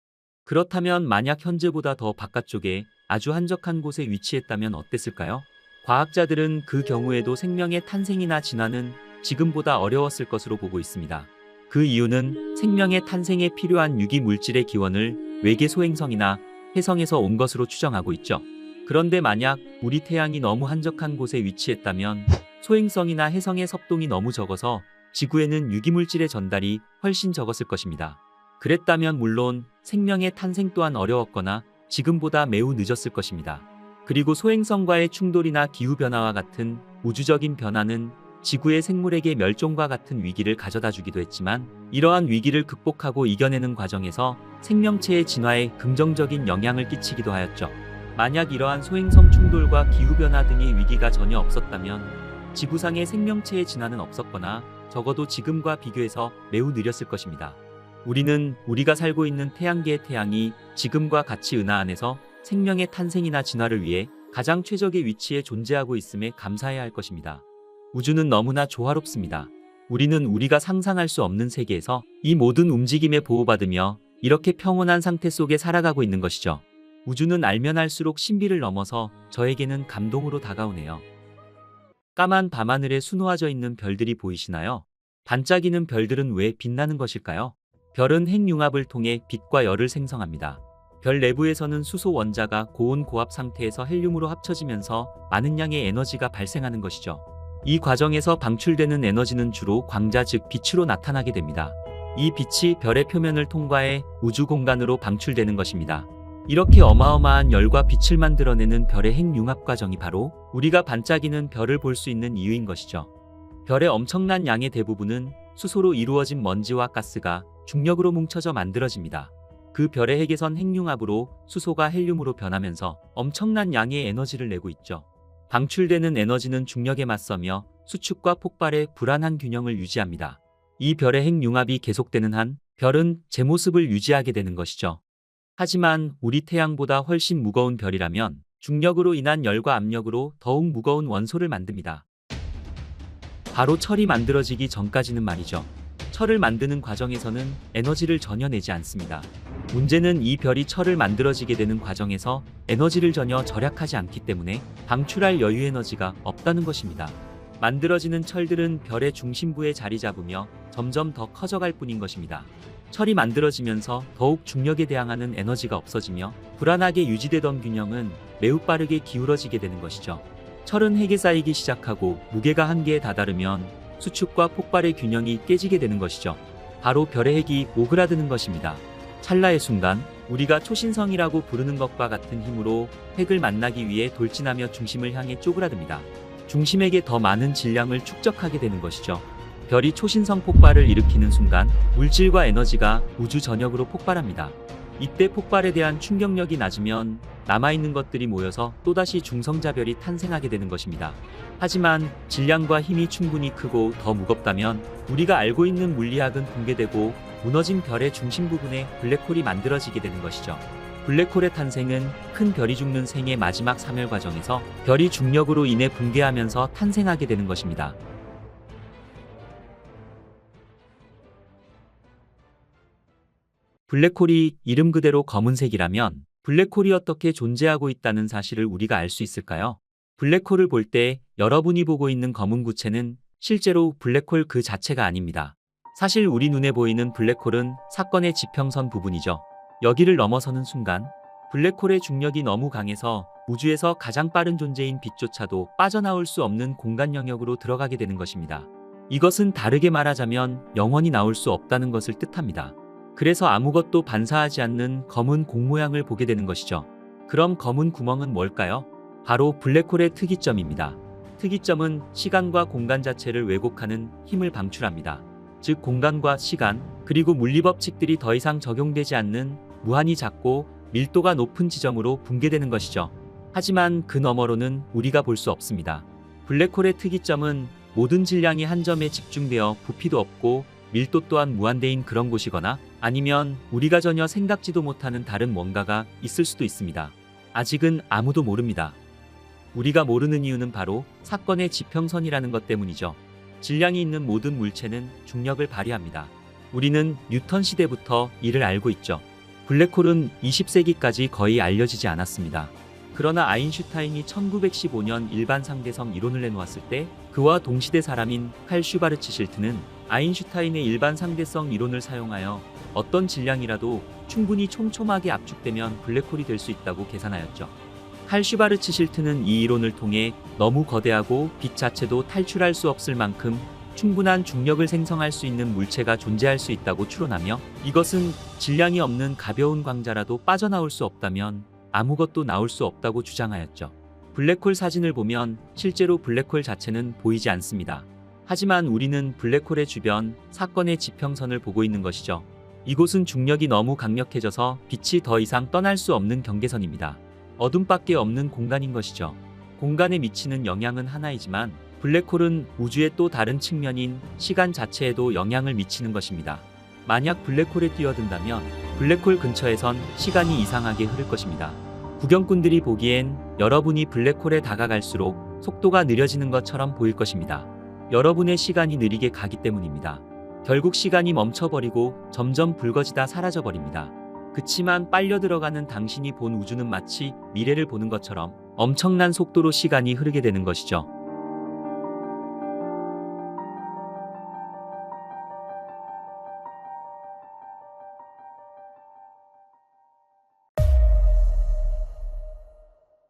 그렇다면 만약 현재보다 더 바깥쪽에 아주 한적한 곳에 위치했다면 어땠을까요? 과학자들은 그 경우에도 생명의 탄생이나 진화는 지금보다 어려웠을 것으로 보고 있습니다. 그 이유는 생명의 탄생에 필요한 유기 물질의 기원을 외계 소행성이나 해성에서 온 것으로 추정하고 있죠. 그런데 만약 우리 태양이 너무 한적한 곳에 위치했다면 소행성이나 해성의 섭동이 너무 적어서 지구에는 유기물질의 전달이 훨씬 적었을 것입니다. 그랬다면 물론 생명의 탄생 또한 어려웠거나 지금보다 매우 늦었을 것입니다. 그리고 소행성과의 충돌이나 기후변화와 같은 우주적인 변화는 지구의 생물에게 멸종과 같은 위기를 가져다 주기도 했지만 이러한 위기를 극복하고 이겨내는 과정에서 생명체의 진화에 긍정적인 영향을 끼치기도 하였죠. 만약 이러한 소행성 충돌과 기후변화 등의 위기가 전혀 없었다면 지구상의 생명체의 진화는 없었거나 적어도 지금과 비교해서 매우 느렸을 것입니다. 우리는 우리가 살고 있는 태양계의 태양이 지금과 같이 은하 안에서 생명의 탄생이나 진화를 위해 가장 최적의 위치에 존재하고 있음에 감사해야 할 것입니다. 우주는 너무나 조화롭습니다. 우리는 우리가 상상할 수 없는 세계에서 이 모든 움직임에 보호받으며 이렇게 평온한 상태 속에 살아가고 있는 것이죠. 우주는 알면 알수록 신비를 넘어서 저에게는 감동으로 다가오네요. 까만 밤하늘에 수놓아져 있는 별들이 보이시나요? 반짝이는 별들은 왜 빛나는 것일까요? 별은 핵융합을 통해 빛과 열을 생성합니다. 별 내부에서는 수소 원자가 고온 고압 상태에서 헬륨으로 합쳐지면서 많은 양의 에너지가 발생하는 것이죠. 이 과정에서 방출되는 에너지는 주로 광자 즉 빛으로 나타나게 됩니다. 이 빛이 별의 표면을 통과해 우주 공간으로 방출되는 것입니다. 이렇게 어마어마한 열과 빛을 만들어내는 별의 핵융합 과정이 바로 우리가 반짝이는 별을 볼 수 있는 이유인 것이죠. 별의 엄청난 양의 대부분은 수소로 이루어진 먼지와 가스가 중력으로 뭉쳐져 만들어집니다. 그 별의 핵에선 핵융합으로 수소가 헬륨으로 변하면서 엄청난 양의 에너지를 내고 있죠. 방출되는 에너지는 중력에 맞서며 수축과 폭발의 불안한 균형을 유지합니다. 이 별의 핵융합이 계속되는 한 별은 제 모습을 유지하게 되는 것이죠. 하지만 우리 태양보다 훨씬 무거운 별이라면 중력으로 인한 열과 압력으로 더욱 무거운 원소를 만듭니다. 바로 철이 만들어지기 전까지는 말이죠. 철을 만드는 과정에서는 에너지를 전혀 내지 않습니다. 문제는 이 별이 철을 만들어지게 되는 과정에서 에너지를 전혀 절약하지 않기 때문에 방출할 여유 에너지가 없다는 것입니다. 만들어지는 철들은 별의 중심부에 자리 잡으며 점점 더 커져갈 뿐인 것입니다. 철이 만들어지면서 더욱 중력에 대항하는 에너지가 없어지며 불안하게 유지되던 균형은 매우 빠르게 기울어지게 되는 것이죠. 철은 핵에 쌓이기 시작하고 무게가 한계에 다다르면 수축과 폭발의 균형이 깨지게 되는 것이죠. 바로 별의 핵이 오그라드는 것입니다. 찰나의 순간 우리가 초신성이라고 부르는 것과 같은 힘으로 핵을 만나기 위해 돌진하며 중심을 향해 쪼그라듭니다. 중심에게 더 많은 질량을 축적하게 되는 것이죠. 별이 초신성 폭발을 일으키는 순간 물질과 에너지가 우주 전역으로 폭발합니다. 이때 폭발에 대한 충격력이 낮으면 남아있는 것들이 모여서 또다시 중성자별이 탄생하게 되는 것입니다. 하지만 질량과 힘이 충분히 크고 더 무겁다면 우리가 알고 있는 물리학은 붕괴되고 무너진 별의 중심 부분에 블랙홀이 만들어지게 되는 것이죠. 블랙홀의 탄생은 큰 별이 죽는 생의 마지막 사멸 과정에서 별이 중력으로 인해 붕괴하면서 탄생하게 되는 것입니다. 블랙홀이 이름 그대로 검은색이라면 블랙홀이 어떻게 존재하고 있다는 사실을 우리가 알 수 있을까요? 블랙홀을 볼 때 여러분이 보고 있는 검은 구체는 실제로 블랙홀 그 자체가 아닙니다. 사실 우리 눈에 보이는 블랙홀은 사건의 지평선 부분이죠. 여기를 넘어서는 순간 블랙홀의 중력이 너무 강해서 우주에서 가장 빠른 존재인 빛조차도 빠져나올 수 없는 공간 영역으로 들어가게 되는 것입니다. 이것은 다르게 말하자면 영원히 나올 수 없다는 것을 뜻합니다. 그래서 아무것도 반사하지 않는 검은 공 모양을 보게 되는 것이죠. 그럼 검은 구멍은 뭘까요? 바로 블랙홀의 특이점입니다. 특이점은 시간과 공간 자체를 왜곡하는 힘을 방출합니다. 즉 공간과 시간, 그리고 물리법칙들이 더 이상 적용되지 않는 무한히 작고 밀도가 높은 지점으로 붕괴되는 것이죠. 하지만 그 너머로는 우리가 볼 수 없습니다. 블랙홀의 특이점은 모든 질량이 한 점에 집중되어 부피도 없고 밀도 또한 무한대인 그런 곳이거나 아니면 우리가 전혀 생각지도 못하는 다른 뭔가가 있을 수도 있습니다. 아직은 아무도 모릅니다. 우리가 모르는 이유는 바로 사건의 지평선이라는 것 때문이죠. 질량이 있는 모든 물체는 중력을 발휘합니다. 우리는 뉴턴 시대부터 이를 알고 있죠. 블랙홀은 20세기까지 거의 알려지지 않았습니다. 그러나 아인슈타인이 1915년 일반 상대성 이론을 내놓았을 때 그와 동시대 사람인 칼 슈바르츠 실트는 아인슈타인의 일반 상대성 이론을 사용하여 어떤 질량이라도 충분히 촘촘하게 압축되면 블랙홀이 될 수 있다고 계산하였죠. 칼 슈바르츠 실트는 이 이론을 통해 너무 거대하고 빛 자체도 탈출할 수 없을 만큼 충분한 중력을 생성할 수 있는 물체가 존재할 수 있다고 추론하며 이것은 질량이 없는 가벼운 광자라도 빠져나올 수 없다면 아무것도 나올 수 없다고 주장하였죠. 블랙홀 사진을 보면 실제로 블랙홀 자체는 보이지 않습니다. 하지만 우리는 블랙홀의 주변, 사건의 지평선을 보고 있는 것이죠. 이곳은 중력이 너무 강력해져서 빛이 더 이상 떠날 수 없는 경계선입니다. 어둠밖에 없는 공간인 것이죠. 공간에 미치는 영향은 하나이지만 블랙홀은 우주의 또 다른 측면인 시간 자체에도 영향을 미치는 것입니다. 만약 블랙홀에 뛰어든다면 블랙홀 근처에선 시간이 이상하게 흐를 것입니다. 구경꾼들이 보기엔 여러분이 블랙홀에 다가갈수록 속도가 느려지는 것처럼 보일 것입니다. 여러분의 시간이 느리게 가기 때문입니다. 결국 시간이 멈춰버리고 점점 붉어지다 사라져버립니다. 그치만 빨려 들어가는 당신이 본 우주는 마치 미래를 보는 것처럼 엄청난 속도로 시간이 흐르게 되는 것이죠.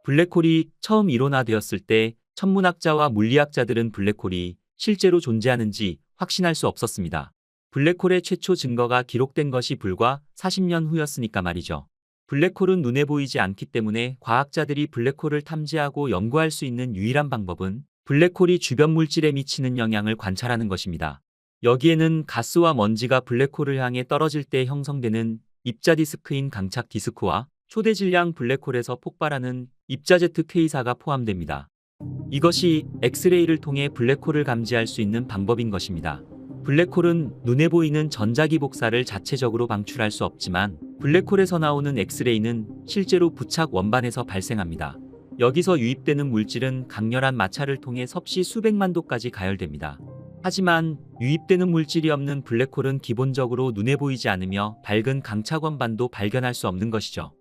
블랙홀이 처음 이론화되었을 때 천문학자와 물리학자들은 블랙홀이 실제로 존재하는지 확신할 수 없었습니다. 블랙홀의 최초 증거가 기록된 것이 불과 40년 후였으니까 말이죠. 블랙홀은 눈에 보이지 않기 때문에 과학자들이 블랙홀을 탐지하고 연구할 수 있는 유일한 방법은 블랙홀이 주변 물질에 미치는 영향을 관찰하는 것입니다. 여기에는 가스와 먼지가 블랙홀을 향해 떨어질 때 형성되는 입자 디스크인 강착 디스크와 초대 질량 블랙홀에서 폭발하는 입자 제트 K사가 포함됩니다. 이것이 엑스레이를 통해 블랙홀을 감지할 수 있는 방법인 것입니다. 블랙홀은 눈에 보이는 전자기 복사를 자체적으로 방출할 수 없지만 블랙홀에서 나오는 엑스레이는 실제로 부착 원반에서 발생합니다. 여기서 유입되는 물질은 강렬한 마찰을 통해 섭씨 수백만 도까지 가열됩니다. 하지만 유입되는 물질이 없는 블랙홀은 기본적으로 눈에 보이지 않으며 밝은 강착 원반도 발견할 수 없는 것이죠.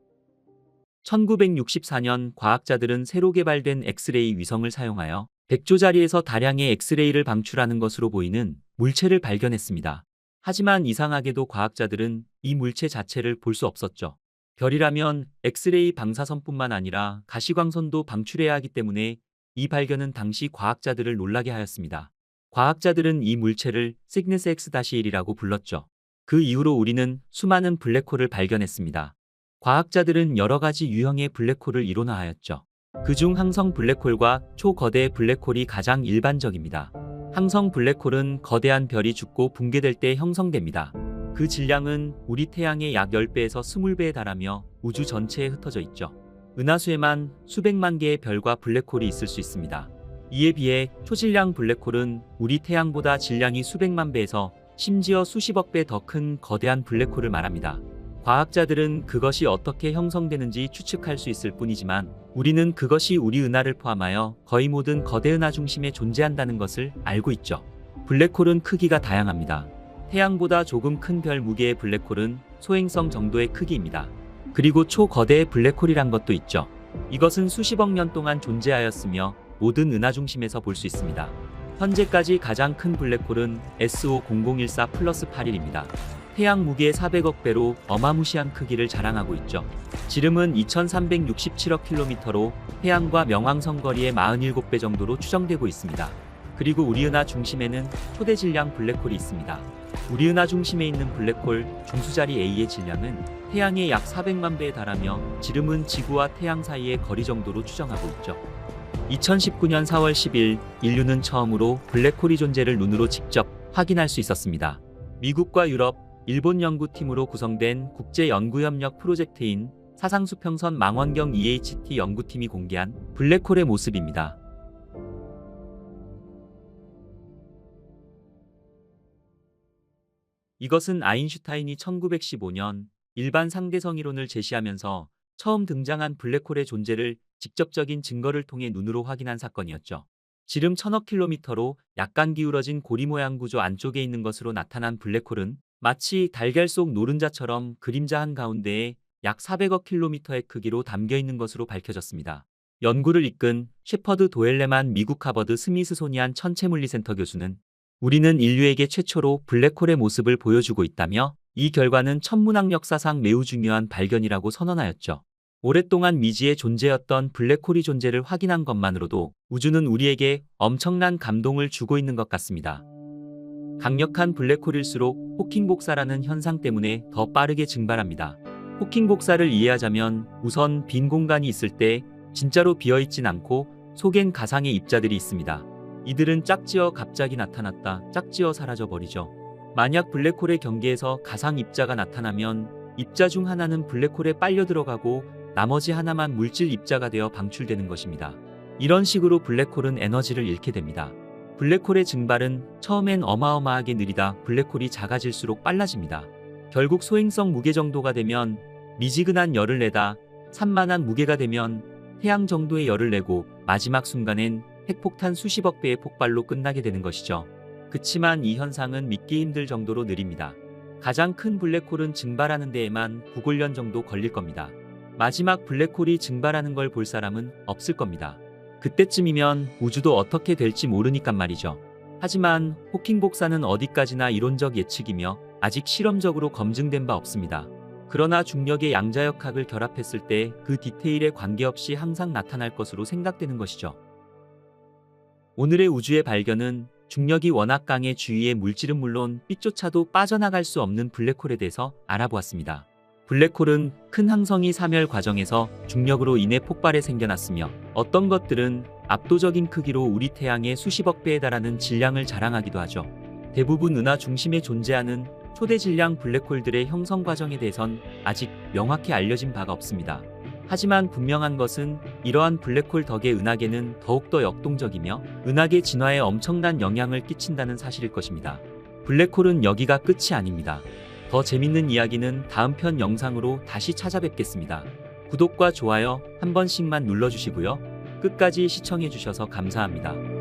1964년 과학자들은 새로 개발된 엑스레이 위성을 사용하여 100조짜리에서 다량의 엑스레이를 방출하는 것으로 보이는 물체를 발견했습니다. 하지만 이상하게도 과학자들은 이 물체 자체를 볼 수 없었죠. 별이라면 엑스레이 방사선뿐만 아니라 가시광선도 방출해야 하기 때문에 이 발견은 당시 과학자들을 놀라게 하였습니다. 과학자들은 이 물체를 시그너스 X-1이라고 불렀죠. 그 이후로 우리는 수많은 블랙홀을 발견했습니다. 과학자들은 여러 가지 유형의 블랙홀을 이론화하였죠. 그중 항성 블랙홀과 초거대 블랙홀이 가장 일반적입니다. 항성 블랙홀은 거대한 별이 죽고 붕괴될 때 형성됩니다. 그 질량은 우리 태양의 약 10배에서 20배에 달하며 우주 전체에 흩어져 있죠. 은하수에만 수백만 개의 별과 블랙홀이 있을 수 있습니다. 이에 비해 초질량 블랙홀은 우리 태양보다 질량이 수백만 배에서 심지어 수십억 배 더 큰 거대한 블랙홀을 말합니다. 과학자들은 그것이 어떻게 형성되는지 추측할 수 있을 뿐이지만 우리는 그것이 우리 은하를 포함하여 거의 모든 거대 은하 중심에 존재한다는 것을 알고 있죠. 블랙홀은 크기가 다양합니다. 태양보다 조금 큰 별 무게의 블랙홀은 소행성 정도의 크기입니다. 그리고 초거대의 블랙홀이란 것도 있죠. 이것은 수십억 년 동안 존재하였으며 모든 은하 중심에서 볼 수 있습니다. 현재까지 가장 큰 블랙홀은 SO0014+81입니다. 태양 무게의 400억 배로 어마무시한 크기를 자랑하고 있죠. 지름은 2367억 킬로미터로 태양과 명왕성 거리의 47배 정도로 추정되고 있습니다. 그리고 우리 은하 중심에는 초대 질량 블랙홀이 있습니다. 우리 은하 중심에 있는 블랙홀 중수자리 A의 질량은 태양의 약 400만 배에 달하며 지름은 지구와 태양 사이의 거리 정도로 추정하고 있죠. 2019년 4월 10일 인류는 처음으로 블랙홀이 존재를 눈으로 직접 확인할 수 있었습니다. 미국과 유럽, 일본 연구팀으로 구성된 국제연구협력 프로젝트인 사상수평선 망원경 EHT 연구팀이 공개한 블랙홀의 모습입니다. 이것은 아인슈타인이 1915년 일반 상대성 이론을 제시하면서 처음 등장한 블랙홀의 존재를 직접적인 증거를 통해 눈으로 확인한 사건이었죠. 지름 1000억 킬로미터로 약간 기울어진 고리 모양 구조 안쪽에 있는 것으로 나타난 블랙홀은 마치 달걀 속 노른자처럼 그림자 한가운데에 약 400억 킬로미터의 크기로 담겨 있는 것으로 밝혀졌습니다. 연구를 이끈 셰퍼드 도엘레만 미국 하버드 스미스소니안 천체물리센터 교수는 우리는 인류에게 최초로 블랙홀의 모습을 보여주고 있다며 이 결과는 천문학 역사상 매우 중요한 발견이라고 선언하였죠. 오랫동안 미지의 존재였던 블랙홀이 존재를 확인한 것만으로도 우주는 우리에게 엄청난 감동을 주고 있는 것 같습니다. 강력한 블랙홀일수록 호킹 복사라는 현상 때문에 더 빠르게 증발합니다. 호킹 복사를 이해하자면 우선 빈 공간이 있을 때 진짜로 비어있진 않고 속엔 가상의 입자들이 있습니다. 이들은 짝지어 갑자기 나타났다 짝지어 사라져버리죠. 만약 블랙홀의 경계에서 가상 입자가 나타나면 입자 중 하나는 블랙홀에 빨려 들어가고 나머지 하나만 물질 입자가 되어 방출되는 것입니다. 이런 식으로 블랙홀은 에너지를 잃게 됩니다. 블랙홀의 증발은 처음엔 어마어마하게 느리다 블랙홀이 작아질수록 빨라집니다. 결국 소행성 무게 정도가 되면 미지근한 열을 내다 산만한 무게가 되면 태양 정도의 열을 내고 마지막 순간엔 핵폭탄 수십억 배의 폭발로 끝나게 되는 것이죠. 그치만 이 현상은 믿기 힘들 정도로 느립니다. 가장 큰 블랙홀은 증발하는 데에만 9골년 정도 걸릴 겁니다. 마지막 블랙홀이 증발하는 걸 볼 사람은 없을 겁니다. 그때쯤이면 우주도 어떻게 될지 모르니깐 말이죠. 하지만 호킹 복사는 어디까지나 이론적 예측이며 아직 실험적으로 검증된 바 없습니다. 그러나 중력의 양자역학을 결합했을 때 그 디테일에 관계없이 항상 나타날 것으로 생각되는 것이죠. 오늘의 우주의 발견은 중력이 워낙 강해 주위의 물질은 물론 빛조차도 빠져나갈 수 없는 블랙홀에 대해서 알아보았습니다. 블랙홀은 큰 항성이 사멸 과정에서 중력으로 인해 폭발해 생겨났으며 어떤 것들은 압도적인 크기로 우리 태양의 수십억 배에 달하는 질량을 자랑하기도 하죠. 대부분 은하 중심에 존재하는 초대 질량 블랙홀들의 형성 과정에 대해선 아직 명확히 알려진 바가 없습니다. 하지만 분명한 것은 이러한 블랙홀 덕에 은하계는 더욱더 역동적이며 은하계 진화에 엄청난 영향을 끼친다는 사실일 것입니다. 블랙홀은 여기가 끝이 아닙니다. 더 재밌는 이야기는 다음 편 영상으로 다시 찾아뵙겠습니다. 구독과 좋아요 한 번씩만 눌러주시고요. 끝까지 시청해주셔서 감사합니다.